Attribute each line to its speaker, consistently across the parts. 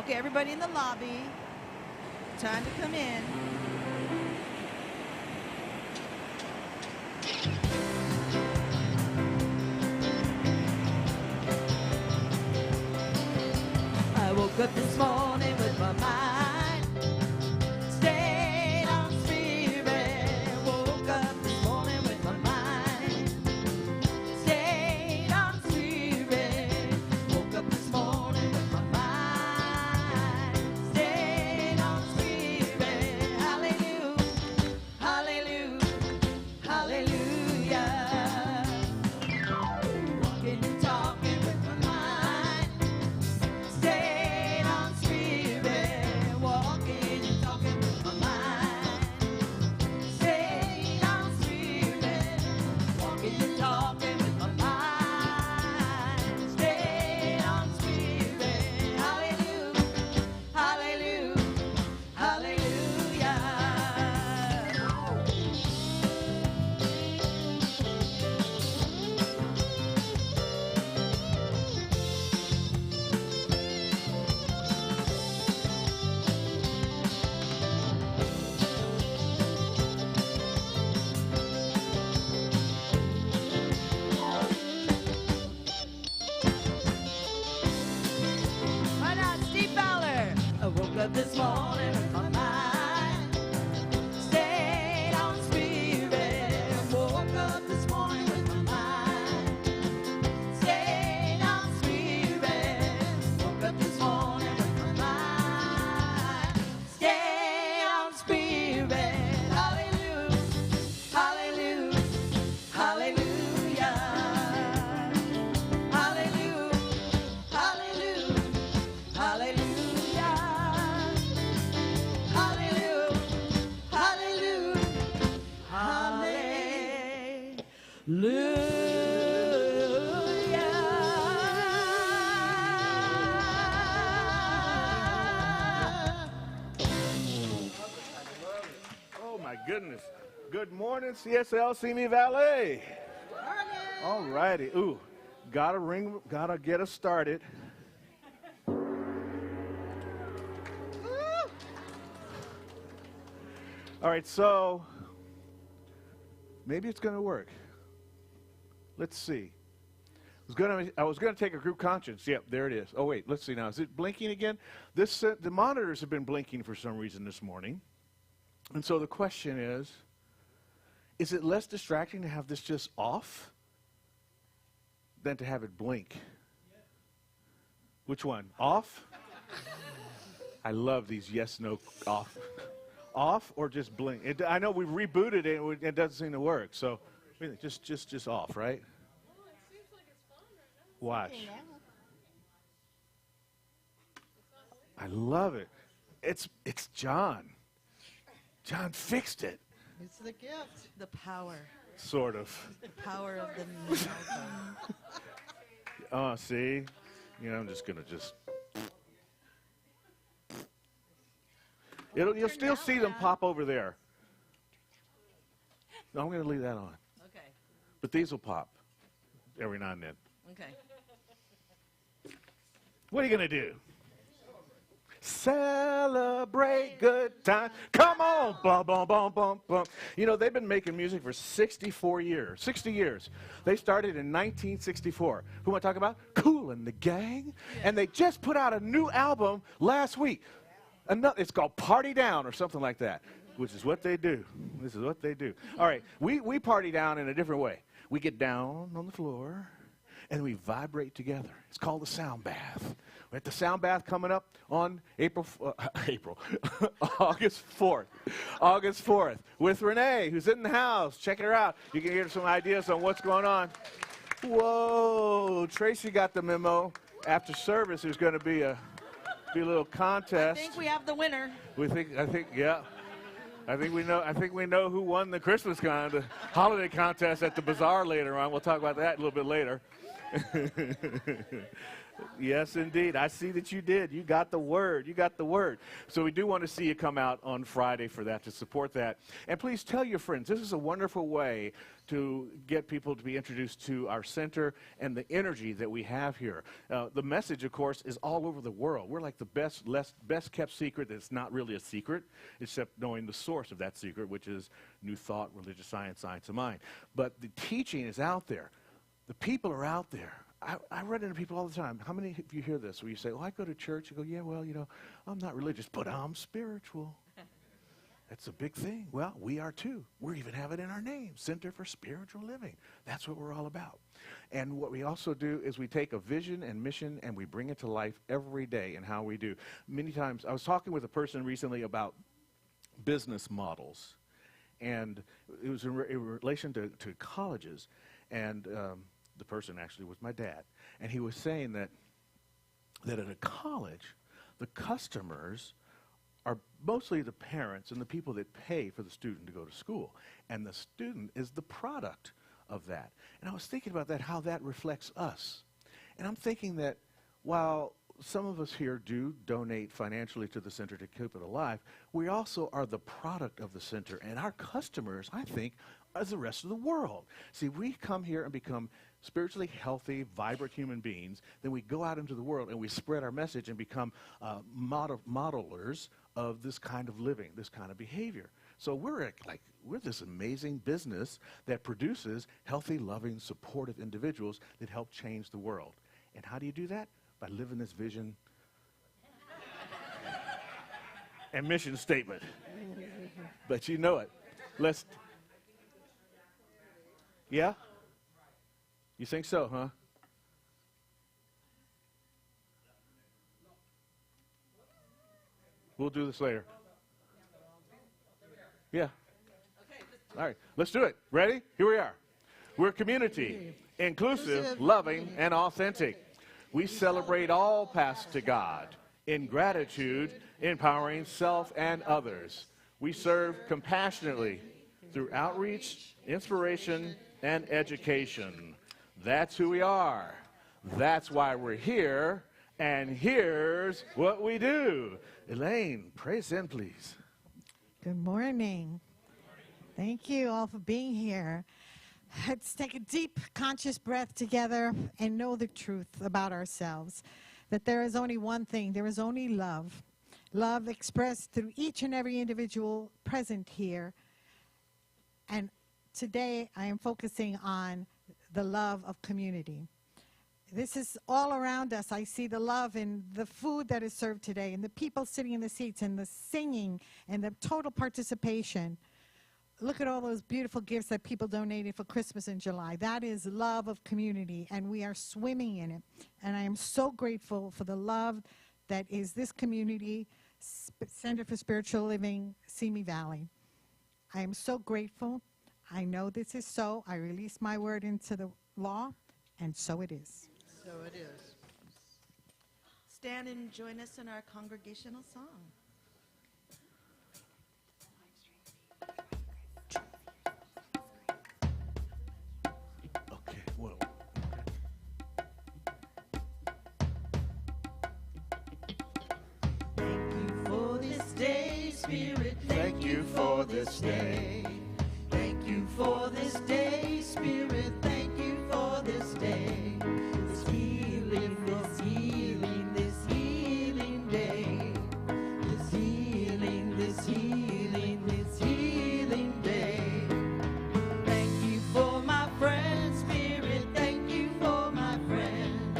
Speaker 1: Okay, everybody in the lobby, time to come in. I woke up this morning with my mind stayed on spirit. Woke up this morning with my mind stayed on spirit. Woke up this morning with my mind stayed on spirit. Hallelujah, hallelujah, hallelujah. Walking and talking with my mind stayed on spirit. Walking and talking with my mind stayed on spirit. Walking and talking with my mind stayed on spirit. Hallelujah, hallelujah, hallelujah. Why not, Steve Fowler? I woke up this morning with my mind stayed on spirit. Woke up this morning with my mind stayed on spirit. Woke up this morning with my mind stayed on spirit. Hallelujah, hallelujah, hallelujah. Hallelujah, hallelujah, hallelujah. Hallelujah, hallelujah, hallelujah.
Speaker 2: Oh, my goodness. Good morning, CSL Simi Valley. All righty. Ooh, gotta get us started. All right, so maybe it's going to work. Let's see. I was gonna take a group conscience. Yep, there it is. Oh wait, let's see now. Is it blinking again? The monitors have been blinking for some reason this morning, and so the question is it less distracting to have this just off than to have it blink? Which one? Off? I love these yes/no off. Off or just blink? I know we rebooted it. It doesn't seem to work. So just off, right?
Speaker 3: Well, it seems like it's fine right now.
Speaker 2: Watch. I love it. It's John. John fixed it.
Speaker 1: It's the gift. The power.
Speaker 2: Sort of.
Speaker 1: The power of the microphone.
Speaker 2: Oh, see? I'm just gonna You'll still see them pop over there. No, I'm going to leave that on.
Speaker 1: Okay.
Speaker 2: But these will pop every now and then.
Speaker 1: Okay.
Speaker 2: What are you going to do? Celebrate good time. Come on. Bum, bum, bum, bum, bum. They've been making music for 60 years. They started in 1964. Who am I talking about? Kool and the Gang. Yeah. And they just put out a new album last week. It's called Party Down or something like that, which is what they do. This is what they do. All right, we party down in a different way. We get down on the floor, and we vibrate together. It's called the sound bath. We're at the sound bath coming up on August 4th. August 4th with Renee, who's in the house. Check her out. You can hear some ideas on what's going on. Whoa, Tracy got the memo. After service, there's going to be a little contest.
Speaker 1: I think we have the winner.
Speaker 2: Yeah. I think we know who won the holiday contest at the bazaar later on. We'll talk about that a little bit later. Yes, indeed. I see that you did. You got the word. You got the word. So we do want to see you come out on Friday for that, to support that. And please tell your friends. This is a wonderful way to get people to be introduced to our center and the energy that we have here. The message, of course, is all over the world. We're like the best kept secret that's not really a secret, except knowing the source of that secret, which is New Thought, Religious Science, Science of Mind. But the teaching is out there. The people are out there. I run into people all the time. How many of you hear this where you say, well, I go to church? You go, yeah, well, you know, I'm not religious, but I'm spiritual. That's a big thing. Well, we are too. We even have it in our name, Center for Spiritual Living. That's what we're all about. And what we also do is we take a vision and mission and we bring it to life every day in how we do. Many times, I was talking with a person recently about business models. And it was in relation to colleges. And the person actually was my dad. And he was saying that at a college, the customers are mostly the parents and the people that pay for the student to go to school. And the student is the product of that. And I was thinking about that, how that reflects us. And I'm thinking that while some of us here do donate financially to the center to keep it alive, we also are the product of the center. And our customers, I think, are the rest of the world. See, we come here and become spiritually healthy, vibrant human beings. Then we go out into the world and we spread our message and become modelers of this kind of living, this kind of behavior. So we're this amazing business that produces healthy, loving, supportive individuals that help change the world. And how do you do that? By living this vision and mission statement. But you know it. Yeah? You think so, huh? We'll do this later. Yeah. All right, let's do it. Ready? Here we are. We're community, inclusive, loving, and authentic. We celebrate all paths to God in gratitude, empowering self and others. We serve compassionately through outreach, inspiration, and education. That's who we are. That's why we're here. And here's what we do. Elaine, pray us in, please.
Speaker 4: Good morning. Thank you all for being here. Let's take a deep, conscious breath together and know the truth about ourselves, that there is only one thing. There is only love. Love expressed through each and every individual present here. And today I am focusing on the love of community. This is all around us. I see the love in the food that is served today, and the people sitting in the seats, and the singing, and the total participation. Look at all those beautiful gifts that people donated for Christmas in July. That is love of community, and we are swimming in it. And I am so grateful for the love that is this community, Center for Spiritual Living, Simi Valley. I am so grateful. I know this is so. I release my word into the law, and so it is.
Speaker 1: So it is. Stand and join us in our congregational song.
Speaker 2: Okay, well.
Speaker 1: Thank you for this day, Spirit. Thank you for this day. Thank you for this day, Spirit. Thank you for this day. This healing, this healing, this healing day. This healing, this healing, this healing day. Thank you for my friends, Spirit. Thank you for my friends.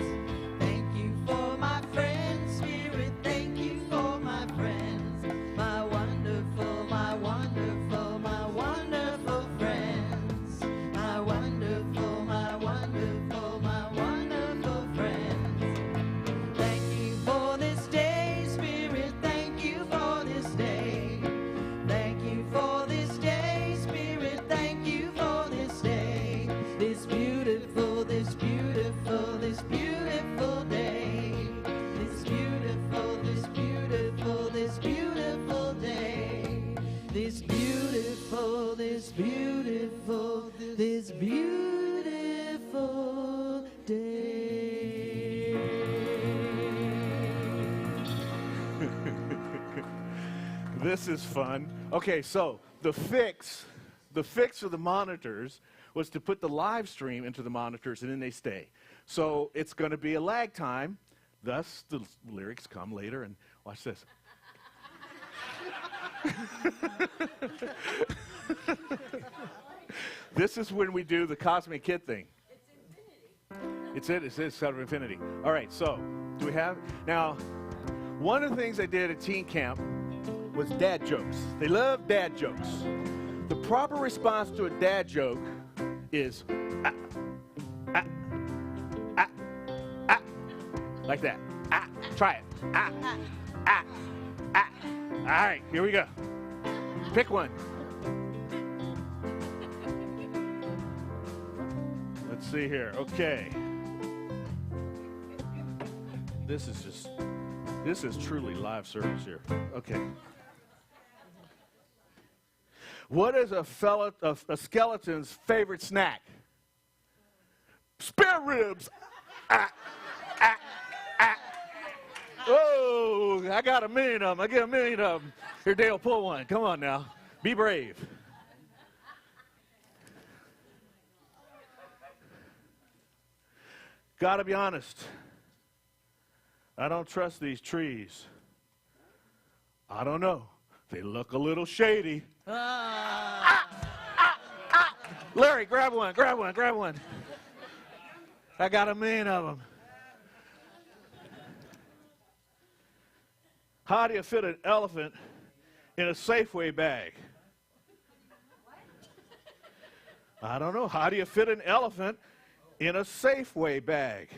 Speaker 1: Thank you for my friends, Spirit. Thank you for my friends. My wonderful, my wonderful, my wonderful friends. My wonderful, my wonderful, my wonderful friends. Thank you for this day, Spirit. Thank you for this day. Thank you for this day, Spirit. Thank you for this day. This beautiful, this beautiful, this beautiful day. This beautiful, this beautiful, this beautiful day. This beautiful, this beautiful, this beautiful day.
Speaker 2: This is fun. Okay, so the fix of the monitors was to put the live stream into the monitors and then they stay. So it's going to be a lag time, thus the lyrics come later. And watch this. This is when we do the Cosmic Kid thing. It's infinity. It's out of infinity. All right, so do we have? Now, one of the things I did at teen camp was dad jokes. They love dad jokes. The proper response to a dad joke is like that. Try it. All right, here we go. Pick one. Let's see here. Okay. This is truly live service here. Okay. What is a skeleton's favorite snack? Spare ribs. Oh, I got a million of them. I get a million of them. Here, Dale, pull one. Come on now. Be brave. Gotta be honest. I don't trust these trees. I don't know. They look a little shady. Larry, grab one, grab one, grab one. I got a million of them. How do you fit an elephant in a Safeway bag? I don't know. How do you fit an elephant in a Safeway bag?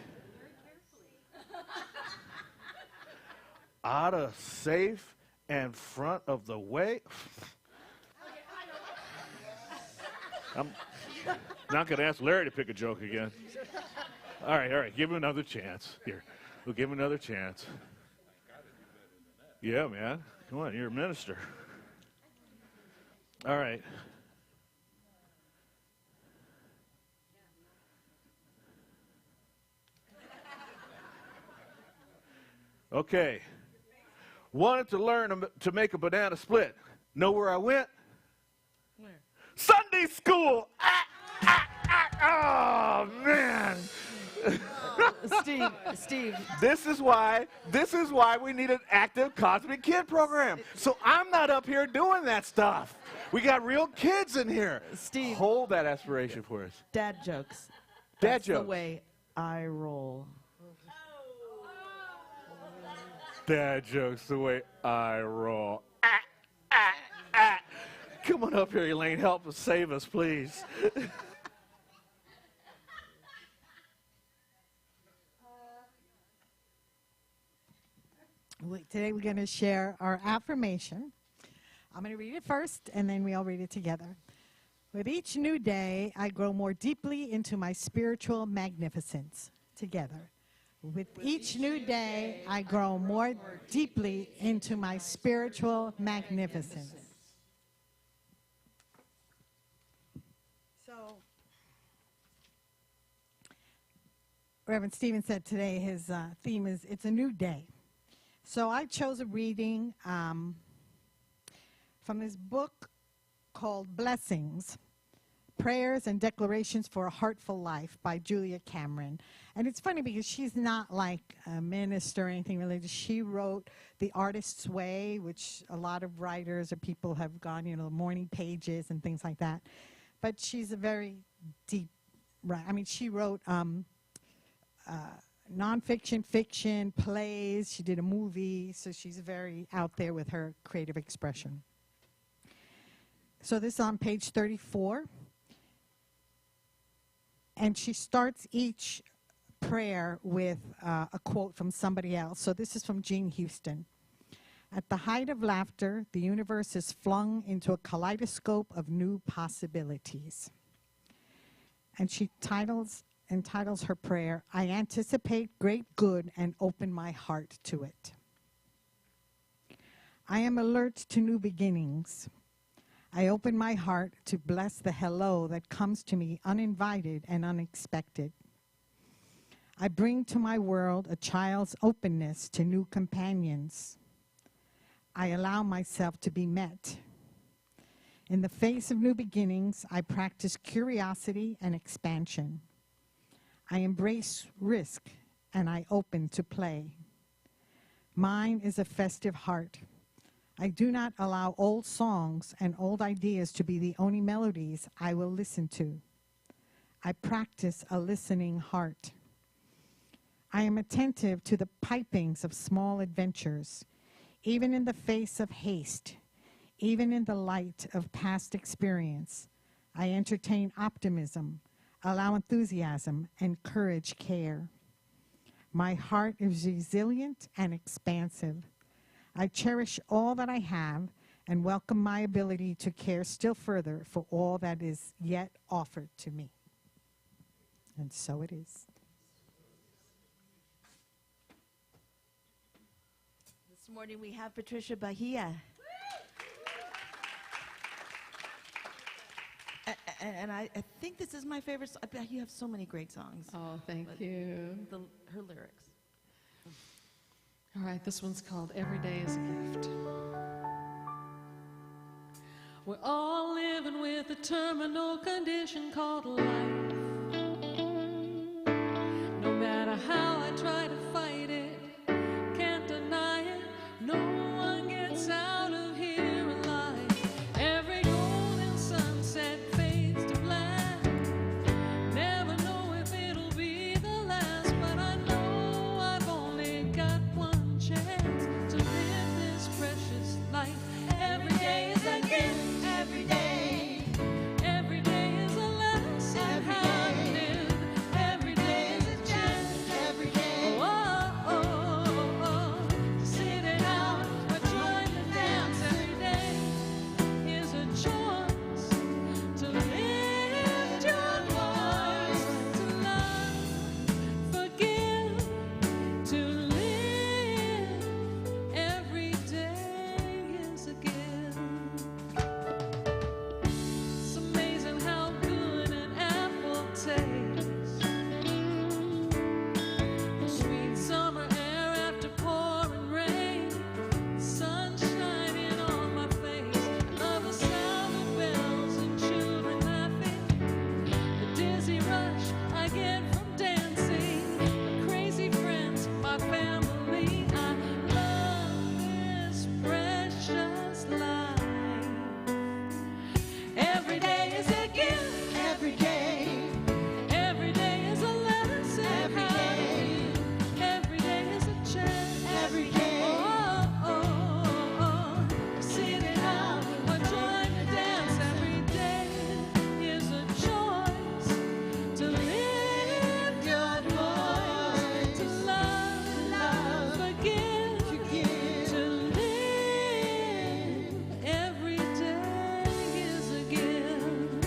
Speaker 2: Out of safe and front of the way. I'm not going to ask Larry to pick a joke again. All right. Give him another chance. Here, we'll give him another chance. Yeah, man. Come on, you're a minister. All right. Okay. Wanted to learn to make a banana split. Know where I went? Where? Sunday school. Oh, man.
Speaker 5: Steve.
Speaker 2: This is why we need an active Cosmic Kid program. So I'm not up here doing that stuff. We got real kids in here.
Speaker 5: Steve.
Speaker 2: Hold that aspiration for us.
Speaker 5: Dad jokes.
Speaker 2: Dad jokes.
Speaker 5: That's the way I roll.
Speaker 2: Dad jokes the way I roll. Come on up here, Elaine. Help us, save us, please.
Speaker 4: Today we're going to share our affirmation. I'm going to read it first, and then we all read it together. With each new day, I grow more deeply into my spiritual magnificence. Together. With each new day, I grow more deeply into my spiritual magnificence. So, Reverend Stephen said today his theme is, it's a new day. So I chose a reading from this book called Blessings, Prayers and Declarations for a Heartful Life by Julia Cameron. And it's funny because she's not like a minister or anything religious. She wrote The Artist's Way, which a lot of writers or people have gone, the morning pages and things like that. But she's a very deep, she wrote nonfiction, fiction, plays. She did a movie, so she's very out there with her creative expression. So this is on page 34. And she starts each prayer with a quote from somebody else. So this is from Jean Houston. At the height of laughter, the universe is flung into a kaleidoscope of new possibilities. And she entitles her prayer, I anticipate great good and open my heart to it. I am alert to new beginnings. I open my heart to bless the hello that comes to me uninvited and unexpected. I bring to my world a child's openness to new companions. I allow myself to be met. In the face of new beginnings, I practice curiosity and expansion. I embrace risk and I open to play. Mine is a festive heart. I do not allow old songs and old ideas to be the only melodies I will listen to. I practice a listening heart. I am attentive to the pipings of small adventures, even in the face of haste, even in the light of past experience. I entertain optimism, allow enthusiasm, encourage care. My heart is resilient and expansive. I cherish all that I have and welcome my ability to care still further for all that is yet offered to me. And so it is.
Speaker 5: This morning we have Patricia Bahia. And I think this is my favorite. I bet you have so many great songs.
Speaker 3: Oh, thank you.
Speaker 5: Her lyrics.
Speaker 3: All right, this one's called Every Day is a Gift. We're all living with a terminal condition called life. No matter how I try to fight it, can't deny it, no one gets out of here alive. Every golden sunset fades to black. Never know if it'll be the last, but I know I've only got one chance to live this precious life. Every day is a gift.
Speaker 1: Every day.
Speaker 3: Every day is a lesson how to live. Every day is a chance.
Speaker 1: Every day.
Speaker 3: Oh, oh, oh, oh. Sit it out or join the dance. Every day is a choice to lift your voice, to love, forgive, to live. Every day is a gift. It's amazing how good an apple tastes. Sweet summer air after pouring rain. Sun shining on my face. Love the sound of bells and children laughing. The dizzy rush I get from dancing. My crazy friends, my family. I love this precious life. Every day is a gift.
Speaker 1: Every day.
Speaker 3: Every day is a lesson.
Speaker 1: Every
Speaker 3: how to
Speaker 1: day.
Speaker 3: live. Every day is a chance.
Speaker 1: Every day.
Speaker 3: Oh, oh, oh, oh. Sit it out or join the dance. Every day is a choice to lift your voice, to love, forgive, to live. Every day is a gift.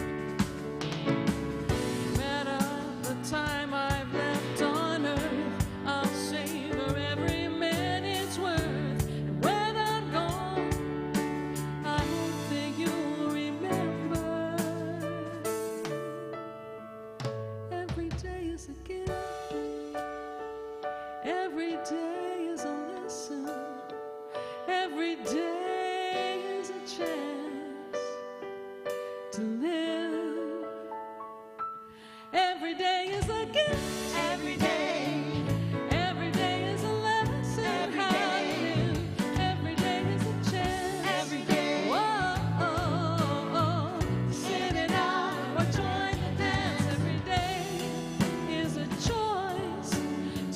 Speaker 3: No matter the time I've left on earth, I'll savor every minute's worth. And when I'm gone, I hope that you'll remember. Every day is a gift. Every day is a lesson. Every day is a chance to live. Every day is a gift.
Speaker 1: Every day.
Speaker 3: Every day is a lesson
Speaker 1: Every
Speaker 3: how to
Speaker 1: day.
Speaker 3: live. Every day is a chance.
Speaker 1: Every day.
Speaker 3: Whoa, oh, oh, oh. Sit it out or join the dance. Every day is a choice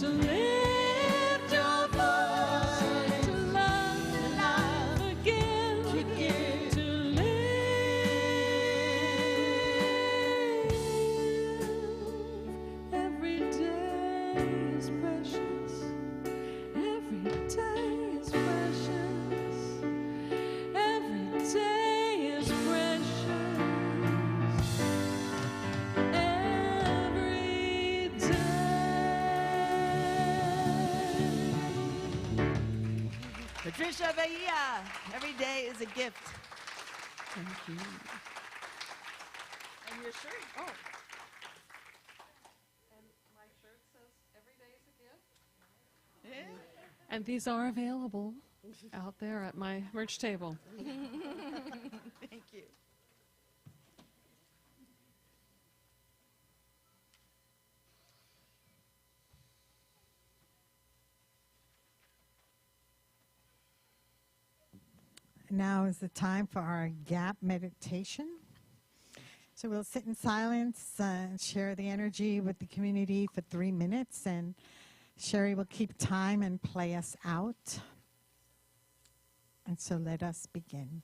Speaker 3: to lift your voice, to love, forgive, to live. Every day is precious. Every day is precious. Every day is precious. Every day.
Speaker 5: Patricia Bahia. Every day is a gift.
Speaker 3: Thank you.
Speaker 5: And your shirt. Oh.
Speaker 3: And my shirt says every day is a gift.
Speaker 5: Yeah.
Speaker 3: And these are available. out there at my merch table.
Speaker 5: Thank you.
Speaker 4: Now is the time for our gap meditation. So we'll sit in silence and share the energy with the community for 3 minutes, and Cherie will keep time and play us out. And so let us begin.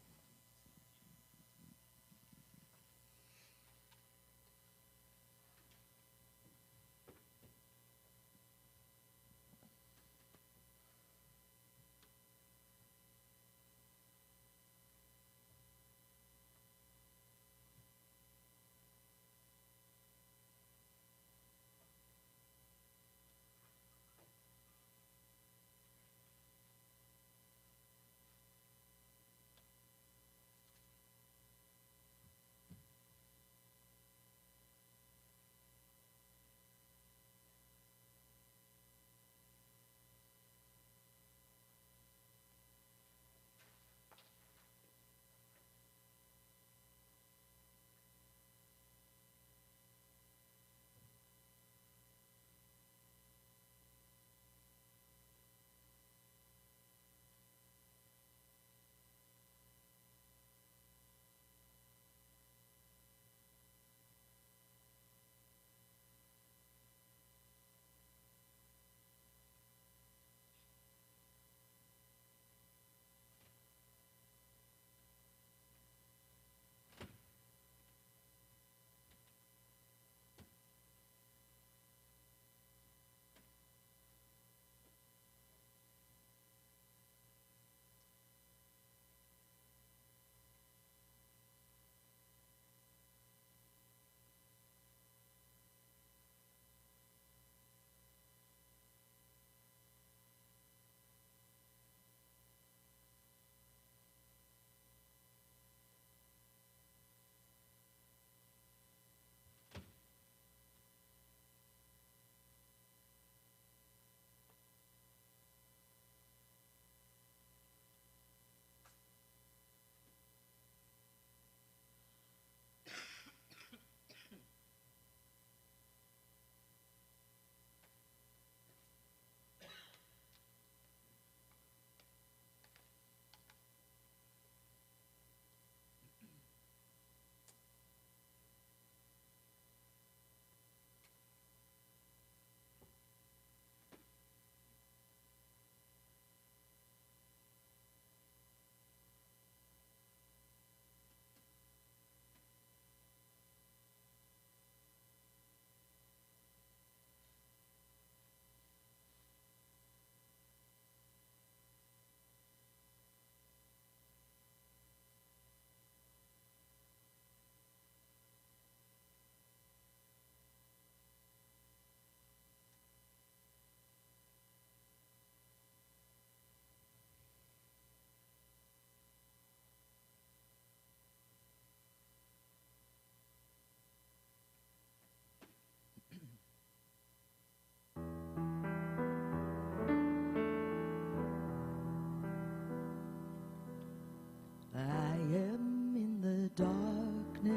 Speaker 5: I am in the darkness.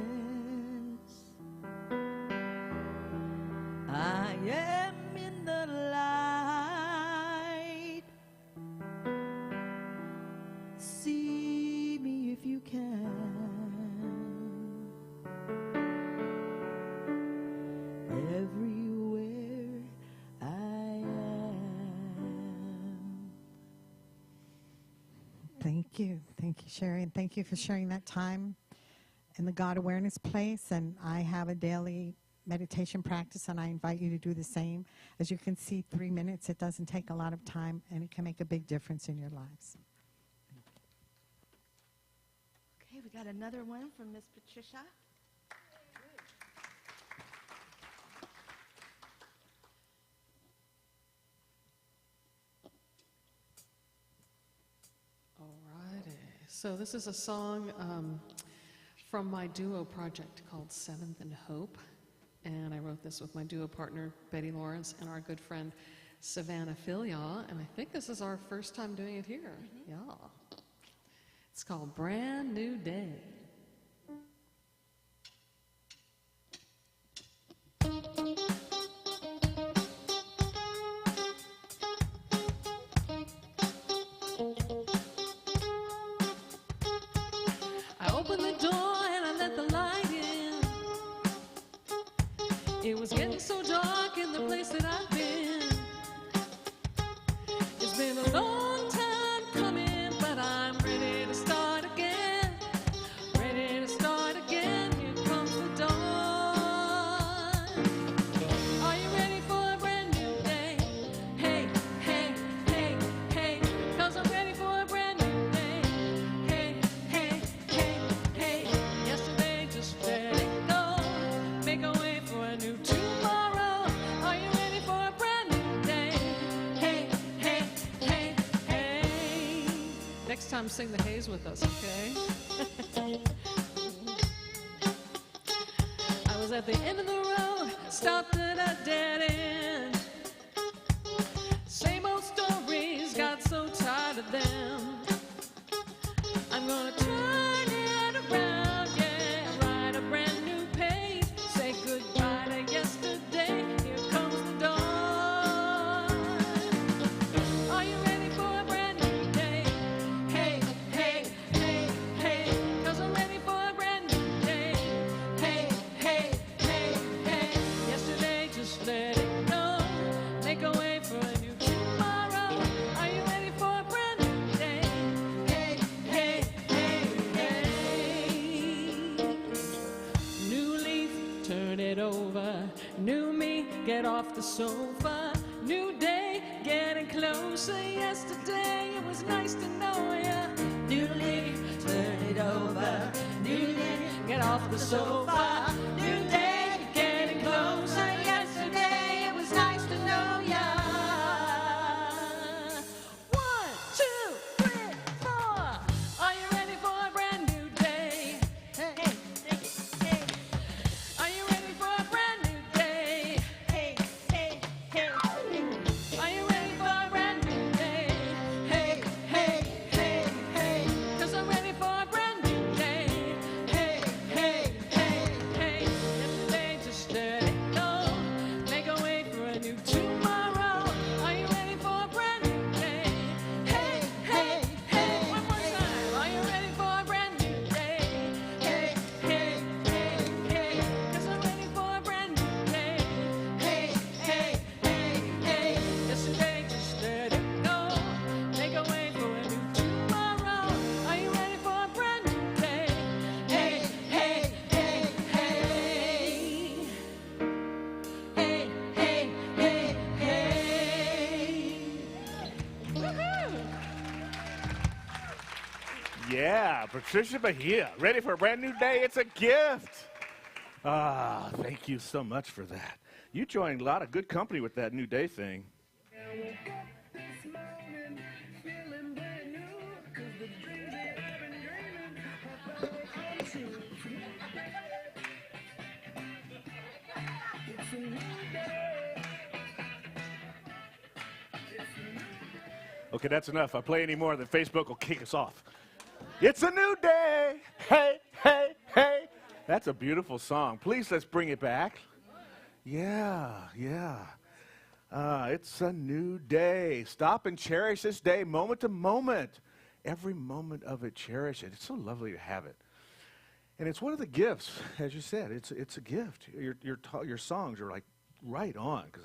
Speaker 5: I am in the light. See me if you can. Everywhere I am.
Speaker 4: Thank you. Thank you, Cherie. And thank you for sharing that time in the God awareness place. And I have a daily meditation practice, and I invite you to do the same. As you can see, 3 minutes, it doesn't take a lot of time, and it can make a big difference in your lives.
Speaker 5: Okay, we got another one from Miss Patricia.
Speaker 3: Alrighty. So this is a song from my duo project called Seventh and Hope. And I wrote this with my duo partner, Betty Lawrence, and our good friend, Savannah Filia, and I think this is our first time doing it here. Yeah. It's called Brand New Day. I opened the door and I let the light in. It was getting so dark in the place that I've been. It's been a long time coming, but I'm ready to start again. Ready to start again. Here comes the dawn. Are you ready for a brand new day? Hey, hey, hey, hey. 'Cause I'm ready for a brand new day. Hey, hey, hey, hey. Yesterday just let it go. Make a way for a new tomorrow. Are you ready for a brand new day? Hey, hey, hey, hey. Next time sing the Haze with us, okay? I was at the end of the road, stopped at a dead end. Same old stories, got so tired of them. I'm gonna turn it around, yeah, write a brand new page, say goodbye to yesterday, here comes the dawn. Are you ready for a brand new day? Hey, hey, hey, hey, 'cause I'm ready for a brand new day. Hey, hey, hey, hey, yesterday just let it go, make a way for a new tomorrow. Are you ready for a brand new day? Hey, hey, hey, hey. New leaf, turn it over. New me, get off the sofa. New day, getting closer. Yesterday, it was nice to know ya. New leaf, turn it over. New leaf, get off the sofa. New day, getting closer. Yesterday, it was nice to know ya. 1, 2, 3, 4. Are you ready for a brand new day? Hey, hey, hey. Are you ready for a brand new day? Hey, hey, hey, hey. Are you ready for a brand new day? Hey, hey, hey, hey. 'Cause I'm ready for a brand new day. Hey, hey, hey, hey. Yesterday just let it go. Make a way for a new tomorrow. Are you ready for a brand new day? Hey, hey, hey. One more time. Are you ready for a brand new day? Hey, hey, hey, hey. 'Cause I'm ready for a brand new day. Hey, hey, hey, hey. Yesterday just let it go. Make a way for a new tomorrow. Are you ready for a brand new day? Hey, hey, hey, hey. Hey, hey, hey, hey. Woohoo!
Speaker 2: Yeah, Patricia Bahia, ready for a brand new day. It's a gift. Ah, thank you so much for that. You joined a lot of good company with that new day thing. Okay, that's enough. If I play any more, then Facebook will kick us off. It's a new day. Hey, hey, hey. That's a beautiful song. Please, let's bring it back. Yeah, yeah. It's a new day. Stop and cherish this day moment to moment. Every moment of it, cherish it. It's so lovely to have it. And it's one of the gifts, as you said. It's a gift. Your songs are like right on, because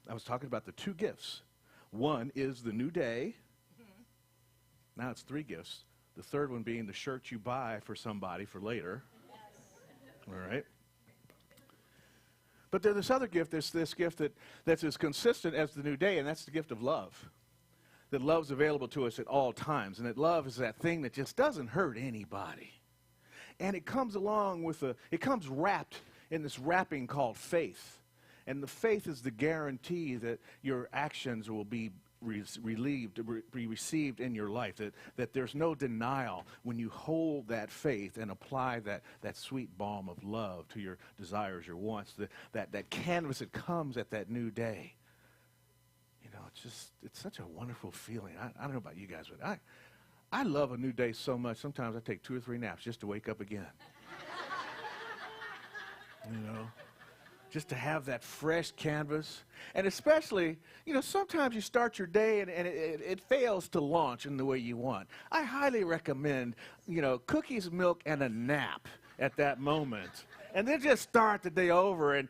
Speaker 2: I was talking about the two gifts. One is the new day. Now it's 3 gifts. The third one being the shirt you buy for somebody for later. Yes. All right. But there's this other gift, this gift that's as consistent as the new day, and that's the gift of love. That love's available to us at all times. And that love is that thing that just doesn't hurt anybody. And it comes along with it comes wrapped in this wrapping called faith. And the faith is the guarantee that your actions will be received in your life, that there's no denial when you hold that faith and apply that sweet balm of love to your desires, your wants, that canvas that comes at that new day. it's such a wonderful feeling. I don't know about you guys, but I love a new day so much. Sometimes I take 2 or 3 naps just to wake up again. You know, just to have that fresh canvas. And especially, you know, sometimes you start your day and it fails to launch in the way you want. I highly recommend, you know, cookies, milk, and a nap at that moment. And then just start the day over and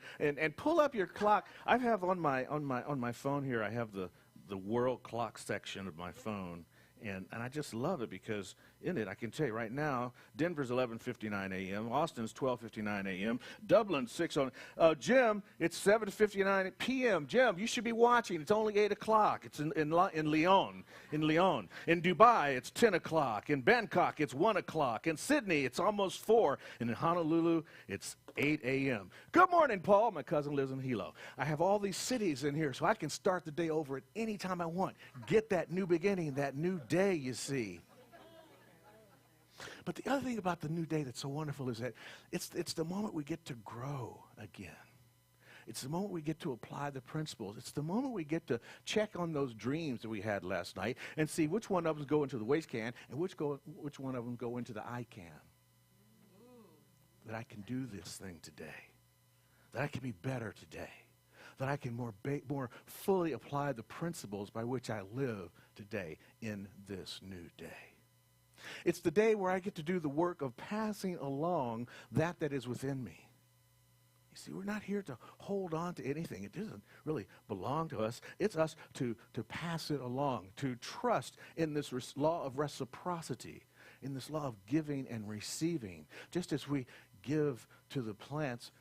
Speaker 2: pull up your clock. I have on my phone here, I have the world clock section of my phone. And I just love it because in it, I can tell you right now, Denver's 11:59 a.m., Austin's 12:59 a.m., Dublin's 6 on. Jim, it's 7:59 p.m. Jim, you should be watching. It's only 8 o'clock. It's in Lyon. In Dubai, it's 10 o'clock. In Bangkok, it's 1 o'clock. In Sydney, it's almost 4. And in Honolulu, it's 8 a.m. Good morning, Paul. My cousin lives in Hilo. I have all these cities in here, so I can start the day over at any time I want. Get that new beginning, that new day, you see. But the other thing about the new day that's so wonderful is that it's the moment we get to grow again. It's the moment we get to apply the principles. It's the moment we get to check on those dreams that we had last night and see which one of them go into the waste can and which one of them go into the I can. That I can do this thing today. That I can be better today. That I can more fully apply the principles by which I live today in this new day. It's the day where I get to do the work of passing along that is within me. You see, we're not here to hold on to anything. It doesn't really belong to us. It's us to pass it along, to trust in this law of reciprocity, in this law of giving and receiving. Just as we give to the plants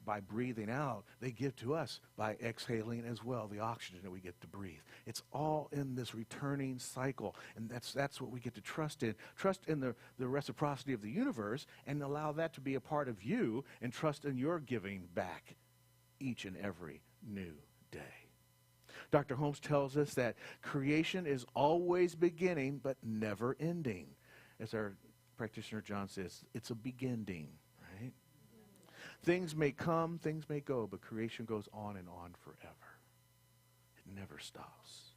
Speaker 2: by breathing out, they give to us by exhaling as well, the oxygen that we get to breathe. It's all in this returning cycle, and that's what we get to trust in. Trust in the reciprocity of the universe and allow that to be a part of you, and trust in your giving back each and every new day. Dr. Holmes tells us that creation is always beginning but never ending. As our practitioner John says, it's a beginning. Things may come, things may go, but creation goes on and on forever. It never stops.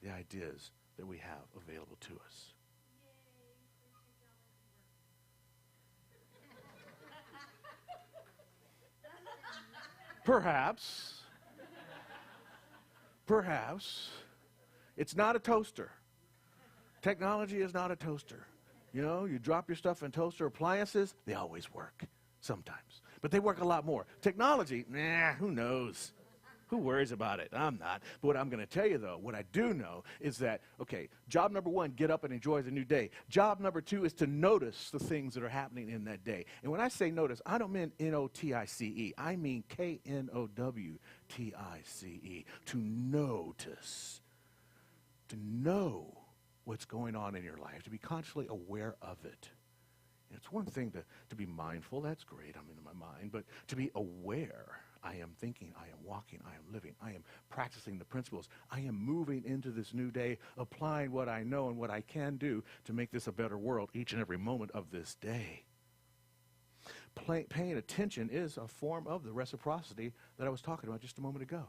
Speaker 2: The ideas that we have available to us. Perhaps, it's not a toaster. Technology is not a toaster. You know, you drop your stuff in toaster appliances, they always work, sometimes. But they work a lot more. Technology, who knows? Who worries about it? I'm not. But what I'm going to tell you, though, what I do know is that, okay, job number 1, get up and enjoy the new day. Job number 2 is to notice the things that are happening in that day. And when I say notice, I don't mean N-O-T-I-C-E. I mean K-N-O-W-T-I-C-E. To notice. To know what's going on in your life. To be consciously aware of it. It's one thing to be mindful. That's great. I'm in my mind. But to be aware, I am thinking, I am walking, I am living, I am practicing the principles. I am moving into this new day, applying what I know and what I can do to make this a better world each and every moment of this day. Paying attention is a form of the reciprocity that I was talking about just a moment ago.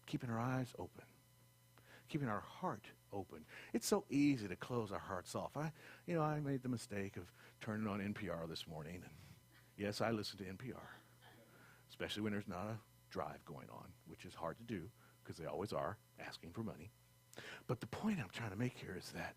Speaker 2: Keeping our eyes open. Keeping our heart open. It's so easy to close our hearts off. I made the mistake of turning on NPR this morning. And yes, I listen to NPR, especially when there's not a drive going on, which is hard to do because they always are asking for money. But the point I'm trying to make here is that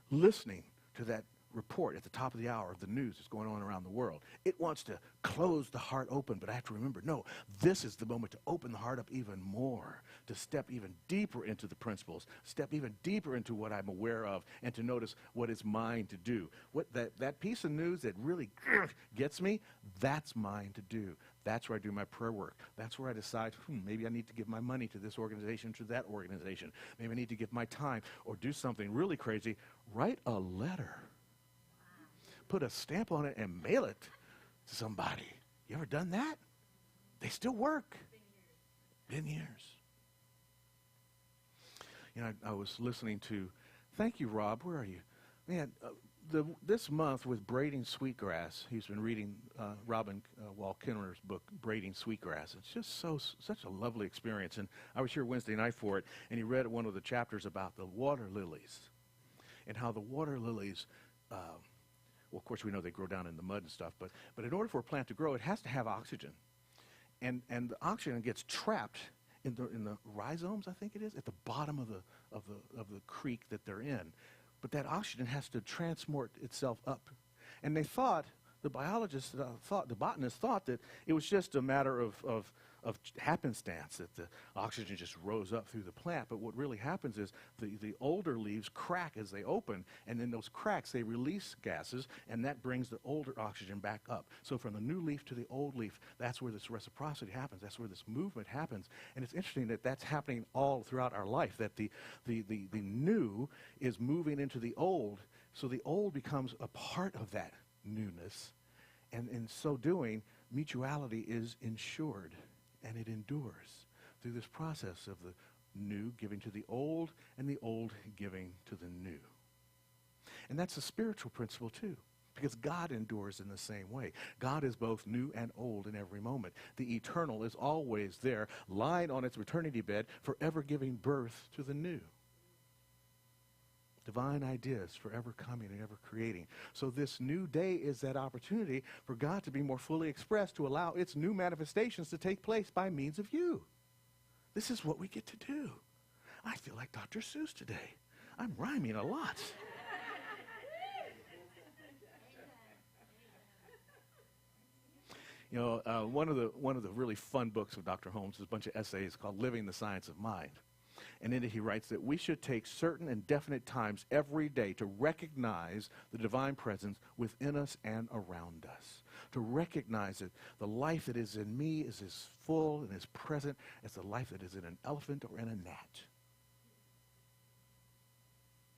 Speaker 2: listening to that report at the top of the hour of the news that's going on around the world, it wants to close the heart open, but I have to remember, no, this is the moment to open the heart up even more, to step even deeper into the principles, step even deeper into what I'm aware of, and to notice what is mine to do. What that piece of news that really gets me, that's mine to do. That's where I do my prayer work. That's where I decide, maybe I need to give my money to this organization, to that organization. Maybe I need to give my time, or do something really crazy, write a letter. Put a stamp on it and mail it to somebody. You ever done that? They still work. Been years. You know, I was listening to, thank you, Rob, where are you? Man, this month with braiding sweetgrass, he's been reading Robin Wall Kinner's book, Braiding Sweetgrass. It's just such a lovely experience. And I was here Wednesday night for it, and he read one of the chapters about the water lilies and how the water lilies, well, of course, we know they grow down in the mud and stuff, but in order for a plant to grow, it has to have oxygen. And the oxygen gets trapped in the rhizomes, I think it is, at the bottom of the creek that they're in. But that oxygen has to transport itself up. And they thought, the botanists thought that it was just a matter of happenstance, that the oxygen just rose up through the plant. But what really happens is the older leaves crack as they open, and in those cracks they release gases, and that brings the older oxygen back up. So from the new leaf to the old leaf, that's where this reciprocity happens. That's where this movement happens. And it's interesting that that's happening all throughout our life, that the new is moving into the old, so the old becomes a part of that newness. And in so doing, mutuality is ensured, and it endures through this process of the new giving to the old and the old giving to the new. And that's a spiritual principle too, because God endures in the same way. God is both new and old in every moment. The eternal is always there, lying on its maternity bed, forever giving birth to the new. Divine ideas forever coming and ever creating. So this new day is that opportunity for God to be more fully expressed, to allow its new manifestations to take place by means of you. This is what we get to do. I feel like Dr. Seuss today. I'm rhyming a lot. You know, one of the really fun books of Dr. Holmes is a bunch of essays called Living the Science of Mind. And in it he writes that we should take certain and definite times every day to recognize the divine presence within us and around us. To recognize that the life that is in me is as full and as present as the life that is in an elephant or in a gnat.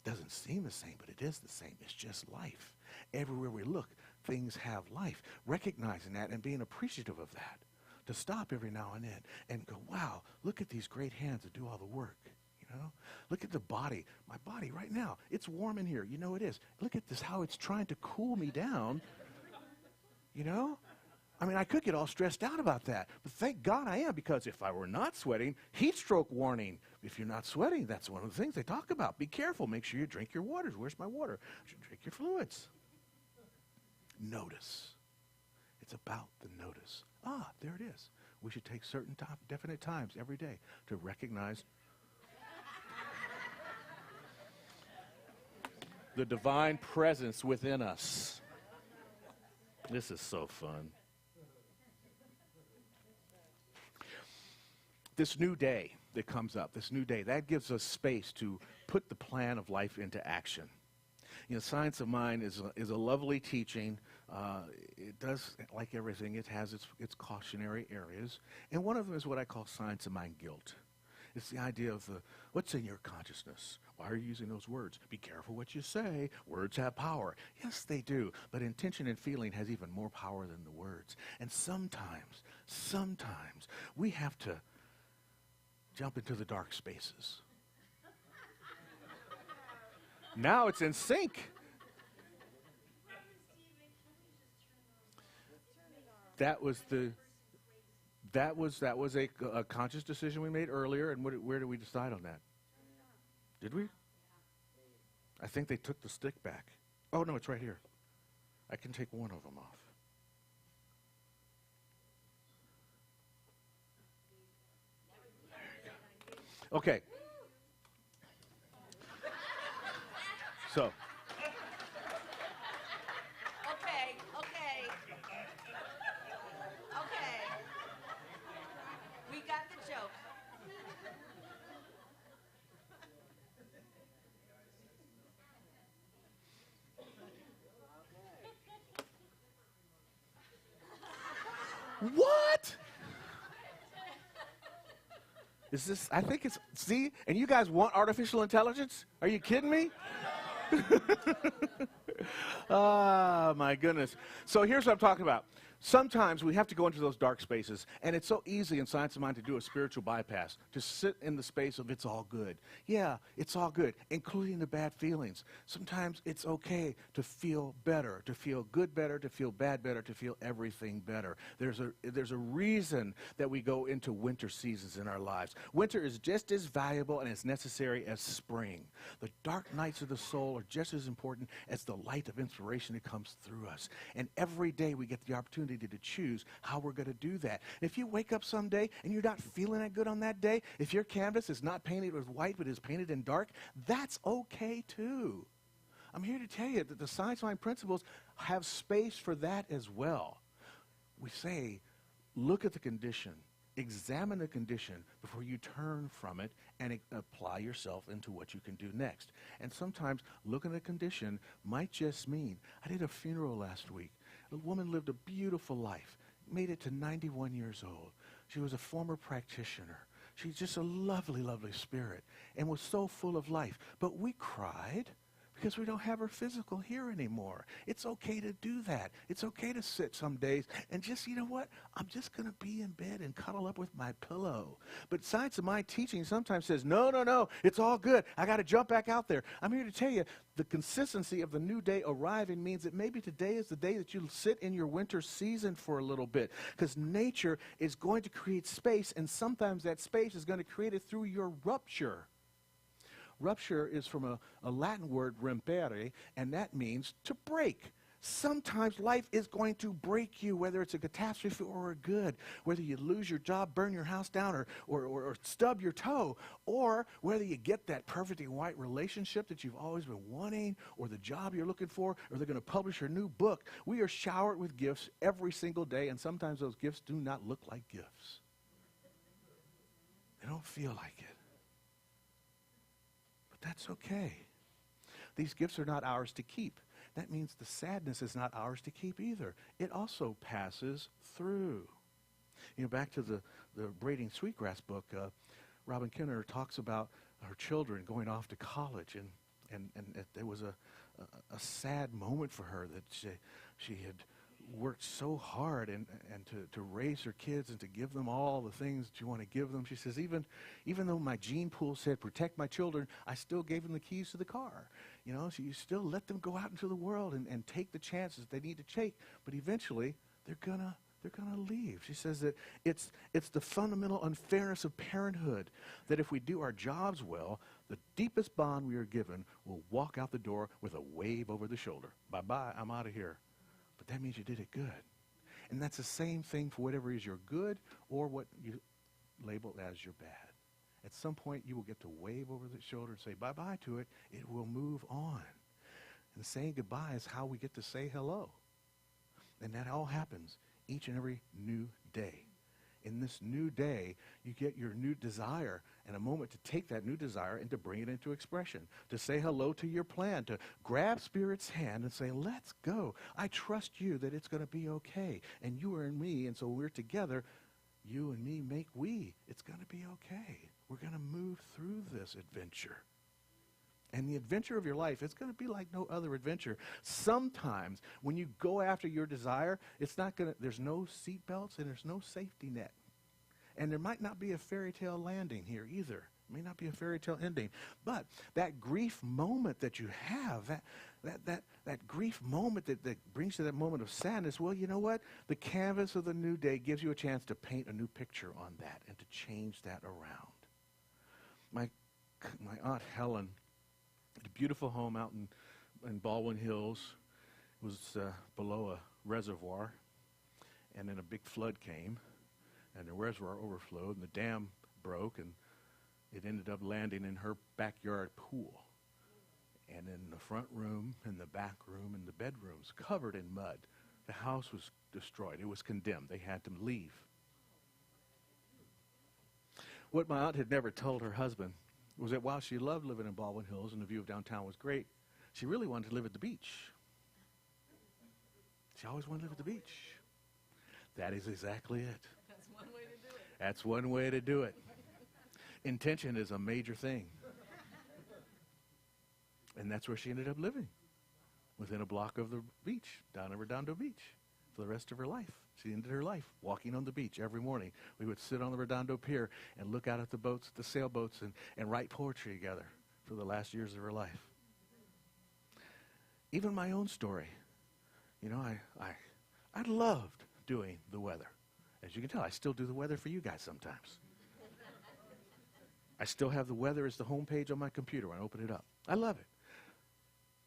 Speaker 2: Doesn't seem the same, but it is the same. It's just life. Everywhere we look, things have life. Recognizing that and being appreciative of that. To stop every now and then and go, wow, look at these great hands that do all the work, you know? Look at the body. My body right now, it's warm in here. You know it is. Look at this, how it's trying to cool me down, you know? I mean, I could get all stressed out about that, but thank God I am, because if I were not sweating, heat stroke warning. If you're not sweating, that's one of the things they talk about. Be careful. Make sure you drink your waters. Where's my water? Drink your fluids. Notice. It's about the notice. Ah, there it is. We should take certain definite times every day to recognize the divine presence within us. This is so fun. This new day that comes up, this new day, that gives us space to put the plan of life into action. You know, Science of Mind is a lovely teaching. It does, like everything, it has its cautionary areas. And one of them is what I call Science of Mind guilt. It's the idea of what's in your consciousness. Why are you using those words? Be careful what you say. Words have power. Yes, they do. But intention and feeling has even more power than the words. And sometimes we have to jump into the dark spaces. Now it's in sync. That was a conscious decision we made earlier, and where did we decide on that? Did we? I think they took the stick back. Oh no, it's right here. I can take one of them off. There you go. Okay. So.
Speaker 5: Okay. We got the joke.
Speaker 2: What? Is this, I think it's, see, and you guys want artificial intelligence? Are you kidding me? Ah, my goodness. So here's what I'm talking about. Sometimes we have to go into those dark spaces, and it's so easy in Science of Mind to do a spiritual bypass, to sit in the space of it's all good. Yeah, it's all good, including the bad feelings. Sometimes it's okay to feel better, to feel good better, to feel bad better, to feel everything better. There's a reason that we go into winter seasons in our lives. Winter is just as valuable and as necessary as spring. The dark nights of the soul are just as important as the light of inspiration that comes through us. And every day we get the opportunity to choose how we're going to do that. If you wake up someday and you're not feeling that good on that day, if your canvas is not painted with white but is painted in dark, that's okay too. I'm here to tell you that the Science of Mind principles have space for that as well. We say, look at the condition, examine the condition before you turn from it and apply yourself into what you can do next. And sometimes looking at the condition might just mean, I did a funeral last week. A woman lived a beautiful life, made it to 91 years old. She was a former practitioner. She's just a lovely, lovely spirit and was so full of life. But we cried because we don't have her physical here anymore. It's okay to do that. It's okay to sit some days and just, you know what? I'm just going to be in bed and cuddle up with my pillow. But Science of Mind teaching sometimes says, no, it's all good. I got to jump back out there. I'm here to tell you, the consistency of the new day arriving means that maybe today is the day that you'll sit in your winter season for a little bit, because nature is going to create space, and sometimes that space is going to create it through your rupture. Rupture is from a Latin word, rompere, and that means to break. Sometimes life is going to break you, whether it's a catastrophe or a good, whether you lose your job, burn your house down, or stub your toe, or whether you get that perfectly white relationship that you've always been wanting, or the job you're looking for, or they're going to publish your new book. We are showered with gifts every single day, and sometimes those gifts do not look like gifts. They don't feel like it. That's okay. These gifts are not ours to keep. That means the sadness is not ours to keep either. It also passes through. You know, back to the Braiding Sweetgrass book, Robin Kinner talks about her children going off to college, and there was a sad moment for her that she had worked so hard and to raise her kids and to give them all the things that you want to give them. She says, even though my gene pool said protect my children, I still gave them the keys to the car. You know, so you still let them go out into the world and take the chances they need to take, but eventually they're gonna leave. She says that it's the fundamental unfairness of parenthood, that if we do our jobs well, the deepest bond we are given will walk out the door with a wave over the shoulder. Bye-bye, I'm out of here. But that means you did it good. And that's the same thing for whatever is your good or what you label as your bad. At some point, you will get to wave over the shoulder and say bye-bye to it. It will move on. And saying goodbye is how we get to say hello. And that all happens each and every new day. In this new day, you get your new desire and a moment to take that new desire and to bring it into expression, to say hello to your plan, to grab Spirit's hand and say, let's go. I trust you that it's going to be okay. And you are in me, and so we're together. You and me make we. It's going to be okay. We're going to move through this adventure. And the adventure of your life, it's going to be like no other adventure. Sometimes when you go after your desire, there's no seat belts and there's no safety net. And there might not be a fairy tale landing here either. It may not be a fairy tale ending. But that grief moment that you have, that grief moment that brings you that moment of sadness, well, you know what? The canvas of the new day gives you a chance to paint a new picture on that and to change that around. My Aunt Helen, a beautiful home out in Baldwin Hills, was below a reservoir, and then a big flood came, and the reservoir overflowed, and the dam broke, and it ended up landing in her backyard pool. And in the front room, and the back room, and the bedrooms, covered in mud. The house was destroyed. It was condemned. They had to leave. What my aunt had never told her husband was that while she loved living in Baldwin Hills and the view of downtown was great, she really wanted to live at the beach. She always wanted to live at the beach. That is exactly it.
Speaker 3: That's one way to do it.
Speaker 2: That's one way to do it. Intention is a major thing. And that's where she ended up living, within a block of the beach, down to Redondo Beach, for the rest of her life. She ended her life walking on the beach every morning. We would sit on the Redondo Pier and look out at the boats, the sailboats, and write poetry together for the last years of her life. Even my own story. You know, I loved doing the weather. As you can tell, I still do the weather for you guys sometimes. I still have the weather as the homepage on my computer when I open it up. I love it.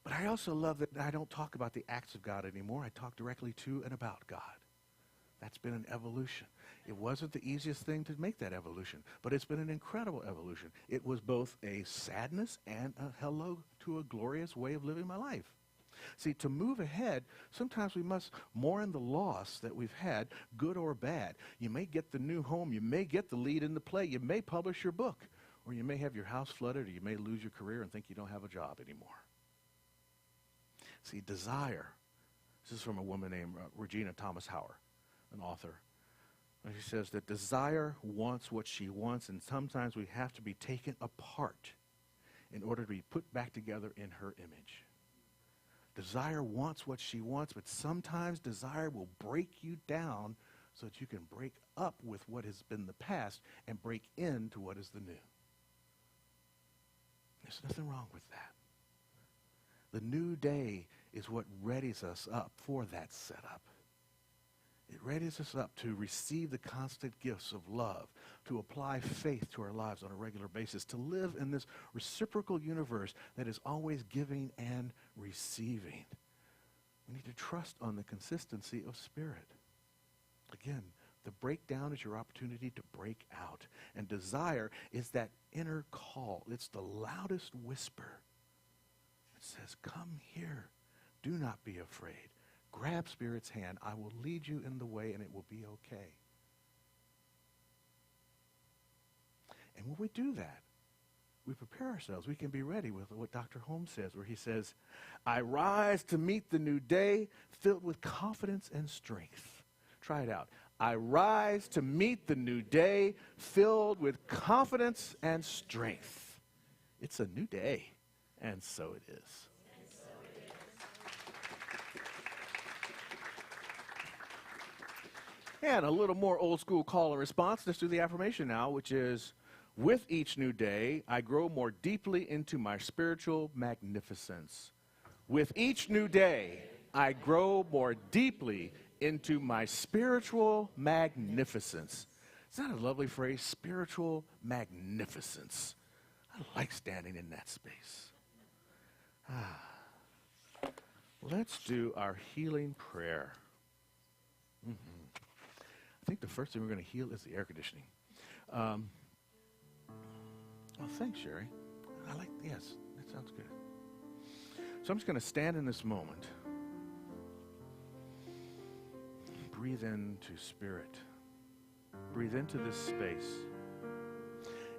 Speaker 2: But I also love that I don't talk about the acts of God anymore. I talk directly to and about God. That's been an evolution. It wasn't the easiest thing to make that evolution, but it's been an incredible evolution. It was both a sadness and a hello to a glorious way of living my life. See, to move ahead, sometimes we must mourn the loss that we've had, good or bad. You may get the new home. You may get the lead in the play. You may publish your book. Or you may have your house flooded, or you may lose your career and think you don't have a job anymore. See, desire. This is from a woman named Regina Thomas Howard, an author. And she says that desire wants what she wants, and sometimes we have to be taken apart in order to be put back together in her image. Desire wants what she wants, but sometimes desire will break you down so that you can break up with what has been the past and break into what is the new. There's nothing wrong with that. The new day is what readies us up for that setup. It readies us up to receive the constant gifts of love, to apply faith to our lives on a regular basis, to live in this reciprocal universe that is always giving and receiving. We need to trust on the consistency of spirit. Again, the breakdown is your opportunity to break out. And desire is that inner call. It's the loudest whisper. It says, come here. Do not be afraid. Grab Spirit's hand. I will lead you in the way, and it will be okay. And when we do that, we prepare ourselves. We can be ready with what Dr. Holmes says, where he says, I rise to meet the new day filled with confidence and strength. Try it out. I rise to meet the new day filled with confidence and strength. It's a new day, and so it is. And a little more old school call and response. Let's do the affirmation now, which is, with each new day, I grow more deeply into my spiritual magnificence. With each new day, I grow more deeply into my spiritual magnificence. Isn't that a lovely phrase? Spiritual magnificence. I like standing in that space. Let's do our healing prayer. I think the first thing we're going to heal is the air conditioning. Oh, thanks, Cherie. Yes, that sounds good. So I'm just going to stand in this moment. Breathe into spirit. Breathe into this space.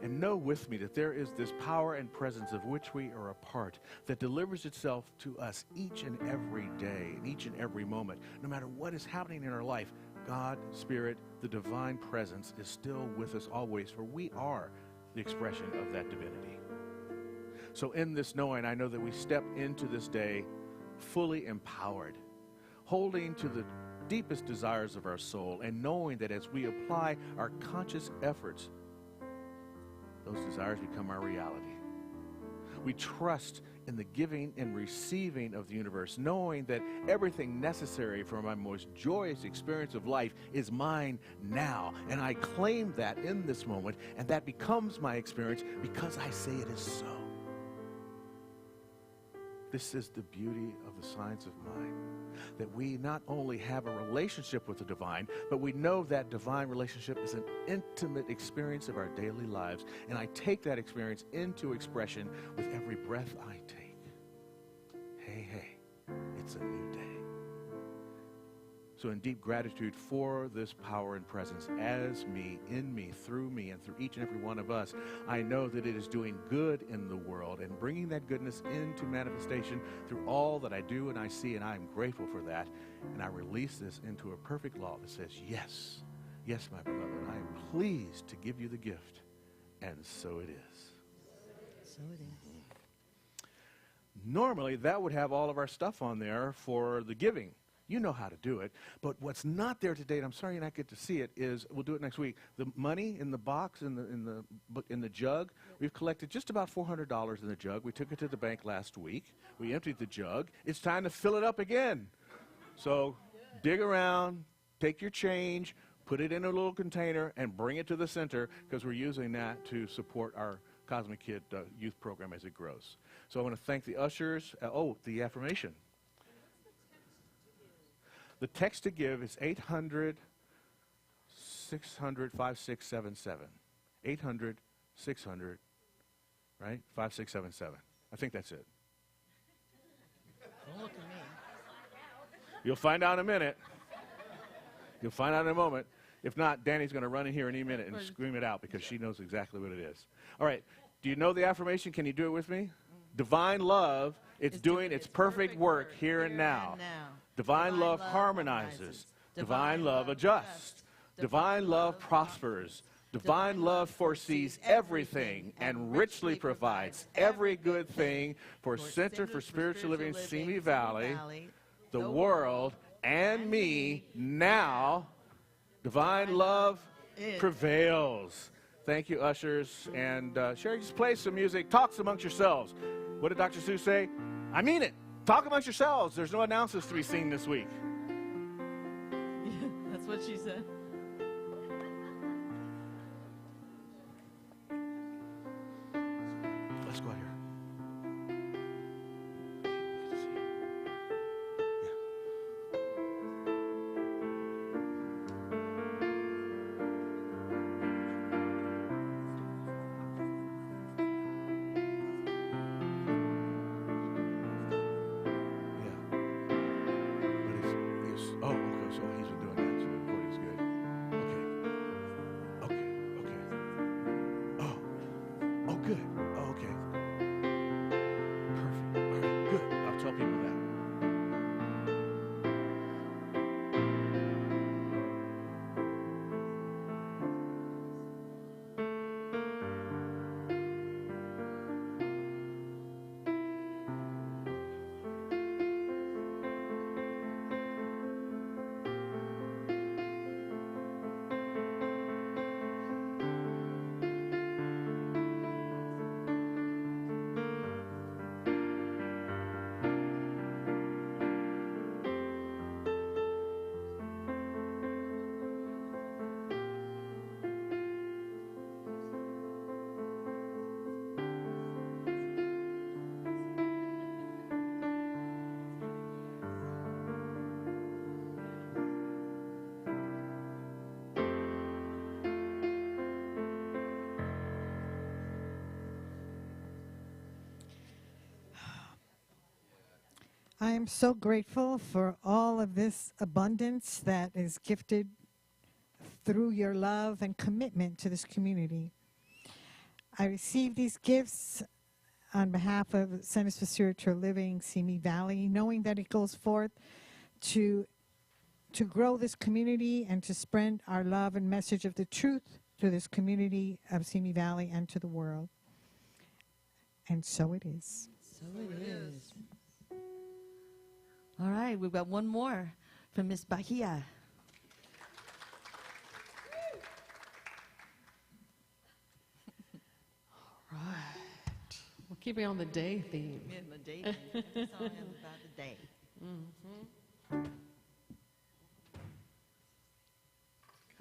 Speaker 2: And know with me that there is this power and presence of which we are a part that delivers itself to us each and every day, and each and every moment. No matter what is happening in our life, God, Spirit, the divine presence is still with us always, for we are the expression of that divinity. So in this knowing, I know that we step into this day fully empowered, holding to the deepest desires of our soul, and knowing that as we apply our conscious efforts, those desires become our reality. We trust in the giving and receiving of the universe, knowing that everything necessary for my most joyous experience of life is mine now. And I claim that in this moment, and that becomes my experience because I say it is so. This is the beauty of the science of mind, that we not only have a relationship with the divine, but we know that divine relationship is an intimate experience of our daily lives. And I take that experience into expression with every breath I take. Hey, it's a new day. So in deep gratitude for this power and presence as me, in me, through me, and through each and every one of us, I know that it is doing good in the world and bringing that goodness into manifestation through all that I do and I see, and I am grateful for that. And I release this into a perfect law that says, yes, yes, my beloved, I am pleased to give you the gift. And so it is.
Speaker 5: So it is.
Speaker 2: Normally, that would have all of our stuff on there for the giving. You know how to do it. But what's not there today, and I'm sorry you not get to see it, is we'll do it next week. The money in the box, in the jug, we've collected just about $400 in the jug. We took it to the bank last week. We emptied the jug. It's time to fill it up again. So dig around, take your change, put it in a little container, and bring it to the center, because we're using that to support our Cosmic Kid youth program as it grows. So I want to thank the ushers. The affirmation. The text to give is 800-600-5677. 800-600, right? 5677. I think that's it.
Speaker 5: Don't look at me.
Speaker 2: You'll find out in a minute. You'll find out in a moment. If not, Danny's going to run in here any minute and scream it out, because she knows exactly what it is. All right. Do you know the affirmation? Can you do it with me? Divine love, it's doing its perfect work here and now. Divine love harmonizes. Divine love adjusts. Divine love prospers. Divine love foresees everything and richly provides every good thing for Center for Spiritual Living Simi Valley, the world, and me now. Divine love prevails. Thank you, ushers. And Cherie, just play some music. Talks amongst yourselves. What did Dr. Sue say? I mean it. Talk amongst yourselves. There's no announcements to be seen this week.
Speaker 5: Yeah, that's what she said.
Speaker 2: Let's go out here.
Speaker 4: I am so grateful for all of this abundance that is gifted through your love and commitment to this community. I receive these gifts on behalf of Centers for Spiritual Living, Simi Valley, knowing that it goes forth to grow this community and to spread our love and message of the truth to this community of Simi Valley and to the world. And so it is.
Speaker 5: So it is. All right, we've got one more from Miss Bahia.
Speaker 3: Right. We're keeping on the day theme.
Speaker 5: Yeah, the day. Song about the day.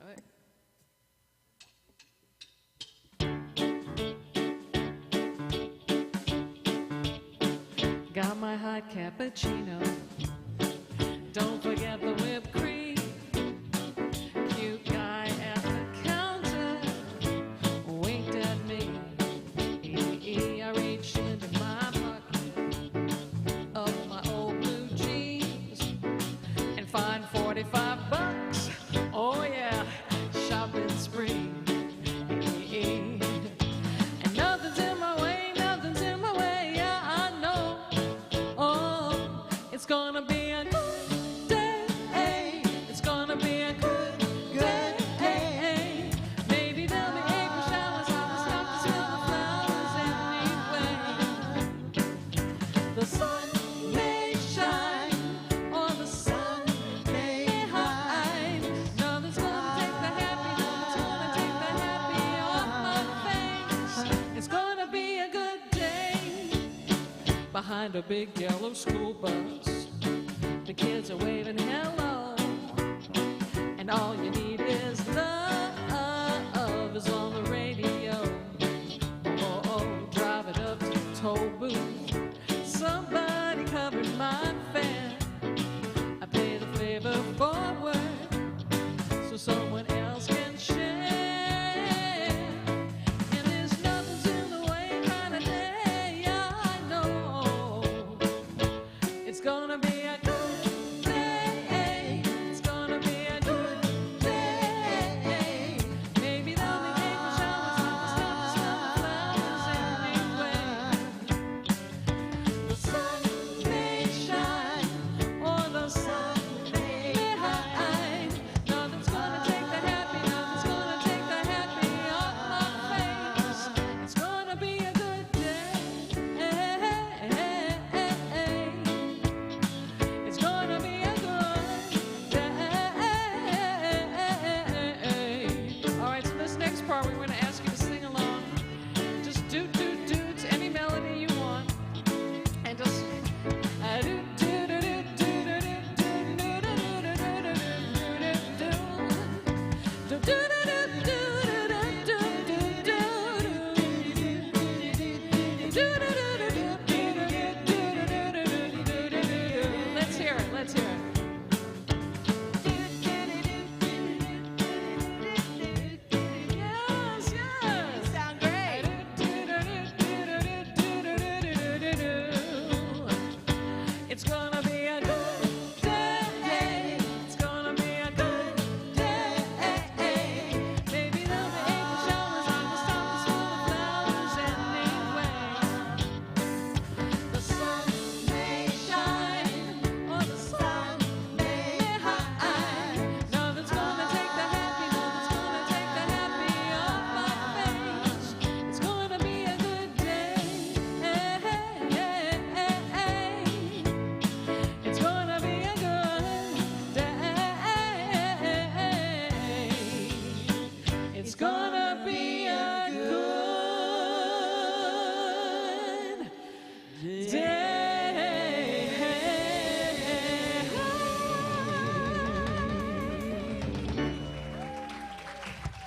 Speaker 3: Okay. Got my hot cappuccino. Don't forget the whipped cream. Cute guy at the counter winked at me. I reached into my pocket of my old blue jeans and find $45. Oh yeah, shopping spree. And nothing's in my way, nothing's in my way. Yeah, I know. Oh, it's gonna be a good day. behind a big yellow school bus. The kids are waving hello, and all you need is love is on the radio. Oh, oh, drive it up to the toll booth. Somebody covered my fare. I paid a favor forward so someone else can share. And there's nothing to the way kind of day. I know it's gonna be a good day. It's gonna be a good day. Maybe there'll be April showers and the flowers anyway. The sun may shine or the sun may hide. Nothing's gonna take the happy, nothing's gonna take the happy off my face. It's gonna be a good day. It's gonna be a good day. All right, so this next part, we're gonna ask you to sing along. Just do to any melody you want, and just do do do do do do do do do do Let's hear it. Let's hear it. Yes, yes.
Speaker 5: Sound great.
Speaker 3: It's gonna be a good day. It's gonna be a good day. Maybe there'll be April showers on the stop the school flowers anyway. The sun may shine or the sun may hide. Nothing's gonna take the happy, nothing's gonna take the happy off my face. It's gonna be a good day. It's gonna be a good day. It's gonna be a good day.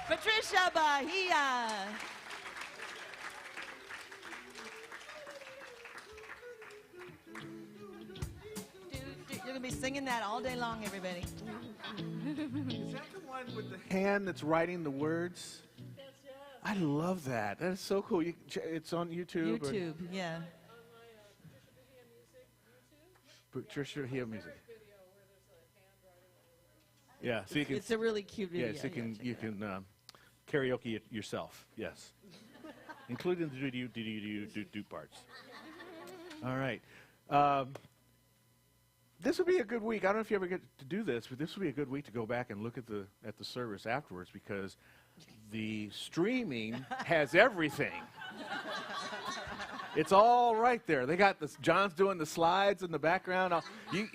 Speaker 5: Patricia Bahia. You're gonna be singing that all day long, everybody.
Speaker 2: Is that the one with the hand that's writing the words? I love that. That is so cool. It's on YouTube. or-
Speaker 5: YouTube, yeah.
Speaker 2: Patricia Bahia music. Yeah, so you can.
Speaker 5: It's a really cute video.
Speaker 2: Yes, you
Speaker 5: Yeah,
Speaker 2: can.
Speaker 5: check
Speaker 2: You
Speaker 5: it out.
Speaker 2: can karaoke it yourself. Yes, including the do parts. All right. This would be a good week. I don't know if you ever get to do this, but this would be a good week to go back and look at the service afterwards, because the streaming has everything. It's all right there. They got this. John's doing the slides in the background.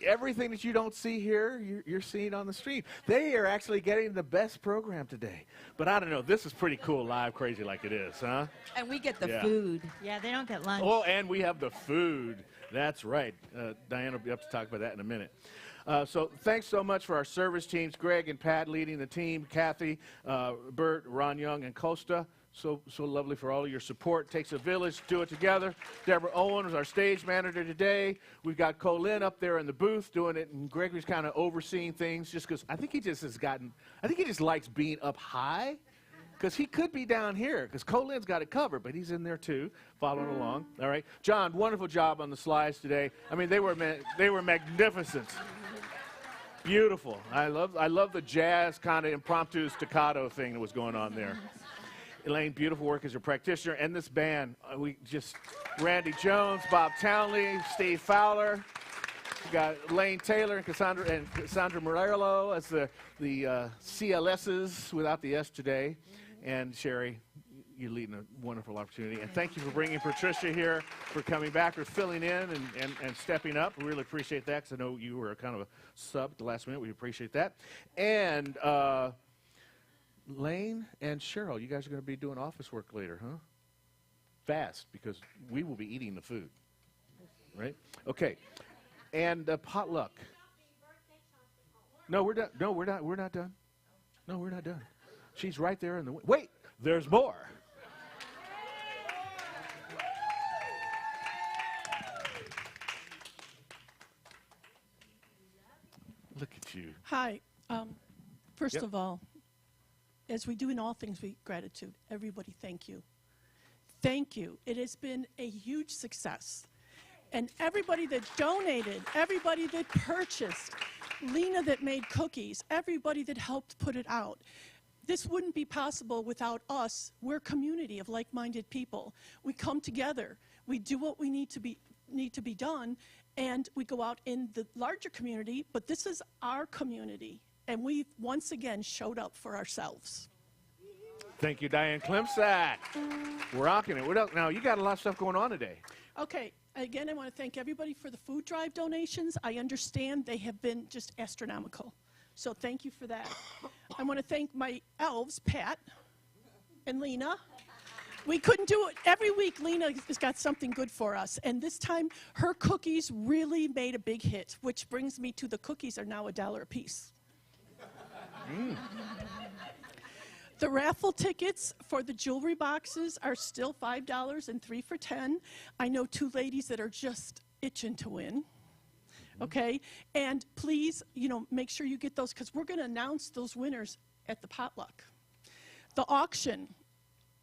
Speaker 2: Everything that you don't see here, you're seeing on the stream. They are actually getting the best program today. But I don't know. This is pretty cool, live, crazy like it is, huh?
Speaker 5: And we get the
Speaker 2: Yeah.
Speaker 5: food.
Speaker 4: Yeah, they don't get lunch.
Speaker 2: Oh, and we have the food. That's right. Diane will be up to talk about that in a minute. So thanks so much for our service teams, Greg and Pat leading the team, Kathy, Bert, Ron Young, and Costa. So lovely for all of your support. Takes a village to do it together. Deborah Owen was our stage manager today. We've got Colin up there in the booth doing it, and Gregory's kind of overseeing things just because I think he just likes being up high, because he could be down here, because Colin's got it covered, but he's in there too, following along. All right. John, wonderful job on the slides today. I mean, they were magnificent. Beautiful. I love the jazz kind of impromptu staccato thing that was going on there. Elaine, beautiful work as a practitioner. And this band, Randy Jones, Bob Townley, Steve Fowler. We got Lane Taylor and Cassandra Morello as the CLSs without the S today. And Cherie, you're leading a wonderful opportunity. And thank you for bringing Patricia here, for coming back, for filling in and stepping up. We really appreciate that, because I know you were kind of a sub at the last minute. We appreciate that. And Lane and Cheryl, you guys are going to be doing office work later, huh? Fast, because we will be eating the food. right? Okay. And potluck. No, we're done. No, we're not. We're not done. No, we're not done. She's right there in the. Wait, there's more. Look at you.
Speaker 6: Hi. First
Speaker 2: Yep.
Speaker 6: of all, as we do in all things with gratitude, everybody thank you. Thank you. It has been a huge success. And everybody that donated, everybody that purchased, Lena that made cookies, everybody that helped put it out. This wouldn't be possible without us. We're a community of like-minded people. We come together. We do what we need to be done, and we go out in the larger community, but this is our community, and we've once again showed up for ourselves.
Speaker 2: Thank you, Diane Klimczak. We're rocking it. Now, you got a lot of stuff going on today.
Speaker 6: Okay, again, I want to thank everybody for the food drive donations. I understand they have been just astronomical, so thank you for that. I want to thank my elves, Pat and Lena. We couldn't do it. Every week, Lena has got something good for us. And this time, her cookies really made a big hit, which brings me to the cookies are now $1 a piece. The raffle tickets for the jewelry boxes are still $5 and 3 for $10. I know 2 ladies that are just itching to win. Okay? And please, make sure you get those, because we're going to announce those winners at the potluck. The auction.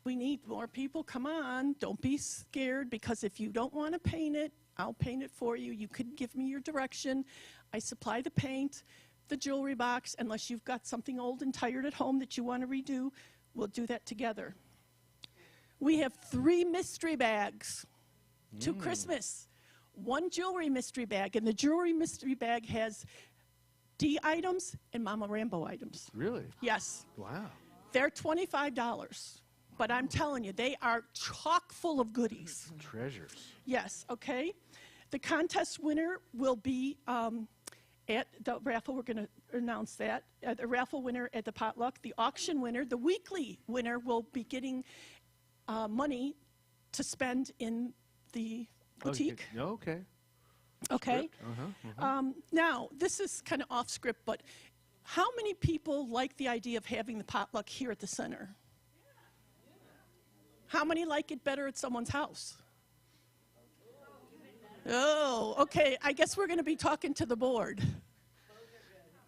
Speaker 6: We need more people. Come on, don't be scared, because if you don't want to paint it, I'll paint it for you. You could give me your direction. I supply the paint, the jewelry box, unless you've got something old and tired at home that you want to redo, we'll do that together. We have 3 mystery bags to Christmas. 1 jewelry mystery bag, and the jewelry mystery bag has D items and Mama Rambo items.
Speaker 2: Really?
Speaker 6: Yes.
Speaker 2: Wow.
Speaker 6: They're $25. But I'm telling you, they are chock full of goodies.
Speaker 2: Treasures.
Speaker 6: Yes, okay? The contest winner will be at the raffle. We're going to announce that. The raffle winner at the potluck. The auction winner, the weekly winner, will be getting money to spend in the boutique.
Speaker 2: Okay.
Speaker 6: Okay? Now, this is kind of off script, but how many people like the idea of having the potluck here at the center? How many like it better at someone's house? Oh, okay. I guess we're going to be talking to the board.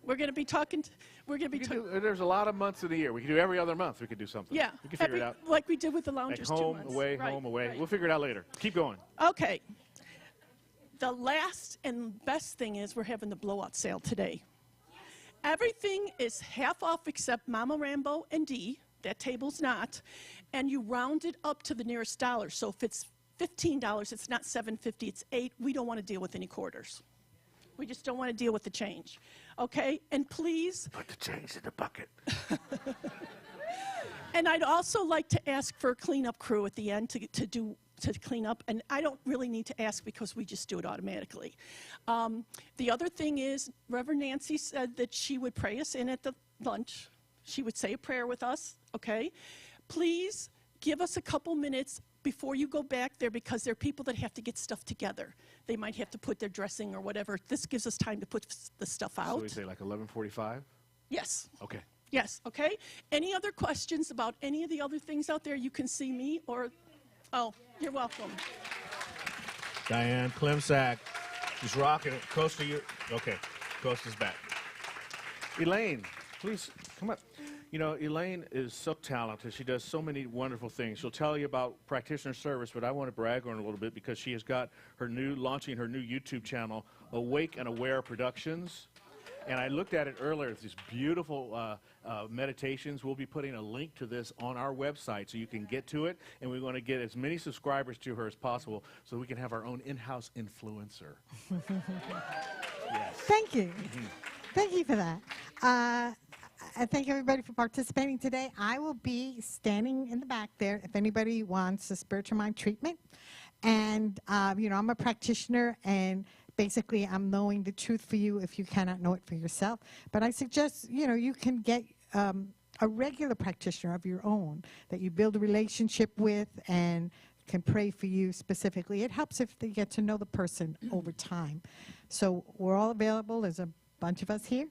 Speaker 6: We're going to be talking.
Speaker 2: There's a lot of months in the year. We can do every other month. We could do something.
Speaker 6: Yeah.
Speaker 2: We can figure it out.
Speaker 6: Like we did with the loungers.
Speaker 2: Like home,
Speaker 6: 2 months.
Speaker 2: away,
Speaker 6: Right,
Speaker 2: home, away.
Speaker 6: right.
Speaker 2: We'll figure it out later. Keep going.
Speaker 6: Okay. The last and best thing is we're having the blowout sale today. Everything is half off except Mama Rambo and D. That table's not. And you round it up to the nearest dollar. So if it's $15, it's not $7.50, it's $8. We don't want to deal with any quarters. We just don't want to deal with the change. Okay? And please.
Speaker 2: Put the change in the bucket.
Speaker 6: And I'd also like to ask for a cleanup crew at the end to clean up. And I don't really need to ask because we just do it automatically. The other thing is, Reverend Nancy said that she would pray us in at the lunch. She would say a prayer with us, okay? Please give us a couple minutes before you go back there, because there are people that have to get stuff together. They might have to put their dressing or whatever. This gives us time to put the stuff out.
Speaker 2: So we say like 11:45?
Speaker 6: Yes.
Speaker 2: Okay.
Speaker 6: Yes, okay? Any other questions about any of the other things out there? You can see me or, oh, you're welcome.
Speaker 2: Diane Klimczak. She's rocking it. Costa, you. Okay. Costa's back. Elaine, please come up. Elaine is so talented. She does so many wonderful things. She'll tell you about Practitioner service, but I want to brag on her a little bit because she has got launching her new YouTube channel, Awake and Aware Productions. And I looked at it earlier. It's these beautiful meditations. We'll be putting a link to this on our website so you can get to it. And we want to get as many subscribers to her as possible so we can have our own in-house influencer. Yes.
Speaker 4: Thank you. Thank you for that. I thank everybody for participating today. I will be standing in the back there if anybody wants a spiritual mind treatment. And, I'm a practitioner, and basically I'm knowing the truth for you if you cannot know it for yourself. But I suggest, you can get a regular practitioner of your own that you build a relationship with and can pray for you specifically. It helps if they get to know the person over time. So we're all available. There's a bunch of us here.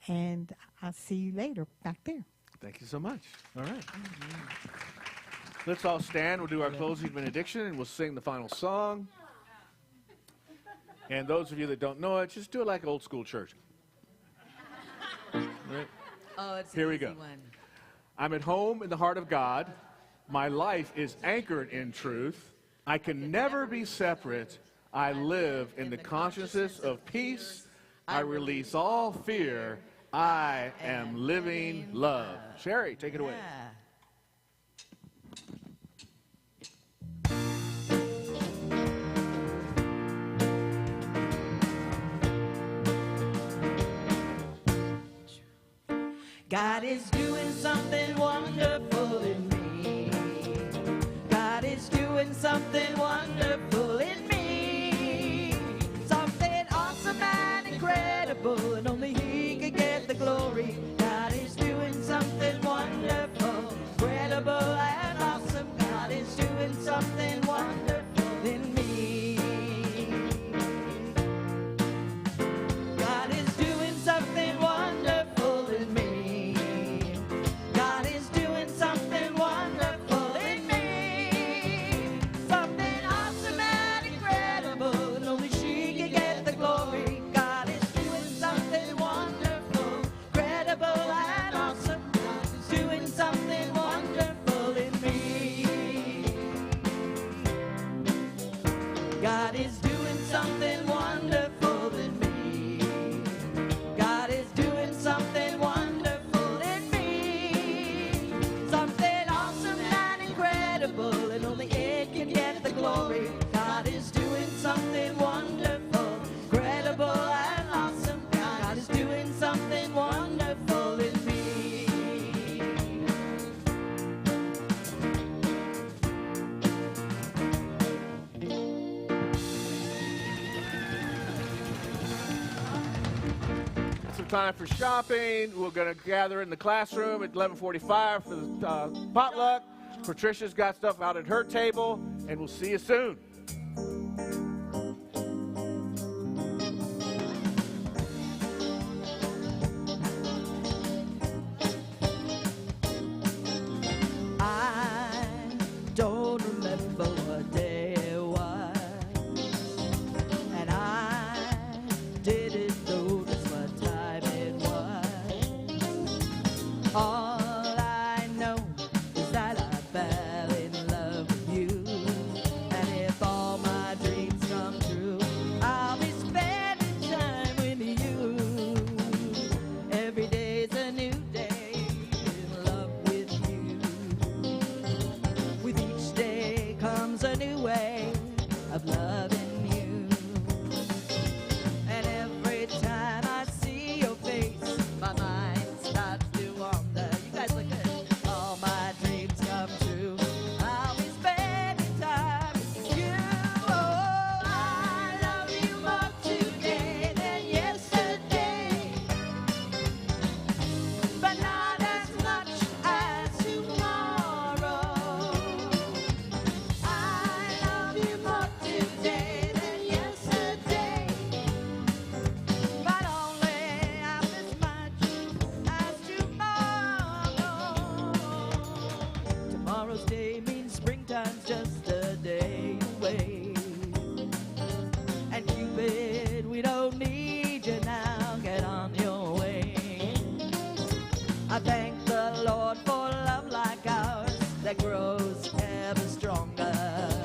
Speaker 4: And I'll see you later back there.
Speaker 2: Thank you so much. All right. Let's all stand. We'll do our closing benediction, and we'll sing the final song. And those of you that don't know it, just do it like old school church. Right?
Speaker 5: Oh, it's
Speaker 2: Here
Speaker 5: an
Speaker 2: we
Speaker 5: easy
Speaker 2: go.
Speaker 5: one.
Speaker 2: I'm at home in the heart of God. My life is anchored in truth. I can never be separate. I live in the consciousness of peace. I release all fear. I am living love. Cherie, take it away.
Speaker 5: Yeah. God is doing something wonderful in me. God is doing something wonderful in me. Something awesome and incredible, and only He can get the glory. God is doing something wonderful, incredible and awesome. God is doing something wonderful in me. God is doing something wonderful in me. God is doing something wonderful in me. Something awesome and incredible, and only She can get the glory. God is doing something wonderful, incredible and awesome. God is doing something wonderful in me. God is doing something wonderful in me. God is doing something wonderful in me. Something awesome and incredible, and only it can get the glory. God is doing something wonderful, incredible and awesome. God is doing something wonderful in me.
Speaker 2: Some time for shopping. We're going to gather in the classroom at 11:45 for the potluck. Patricia's got stuff out at her table, and we'll see you soon.
Speaker 5: I don't remember what day it was, and I didn't notice what time it was. All I know is that I fell in love with you, and if all my dreams come true, I'll be spending time with you. Every day's a new day in love with you. With each day comes a new way of loving you. And every time I see your face, my mind starts to wander. You guys look good. All my dreams come true. I'll be spending time with you. Oh, I love you more today than yesterday, but not as much as tomorrow. I love you more today than yesterday, but only half as much as tomorrow. Tomorrow's day means springtime's just a day away. And Cupid, we don't need you now, get on your way. I thank the Lord for love like ours that grows ever stronger.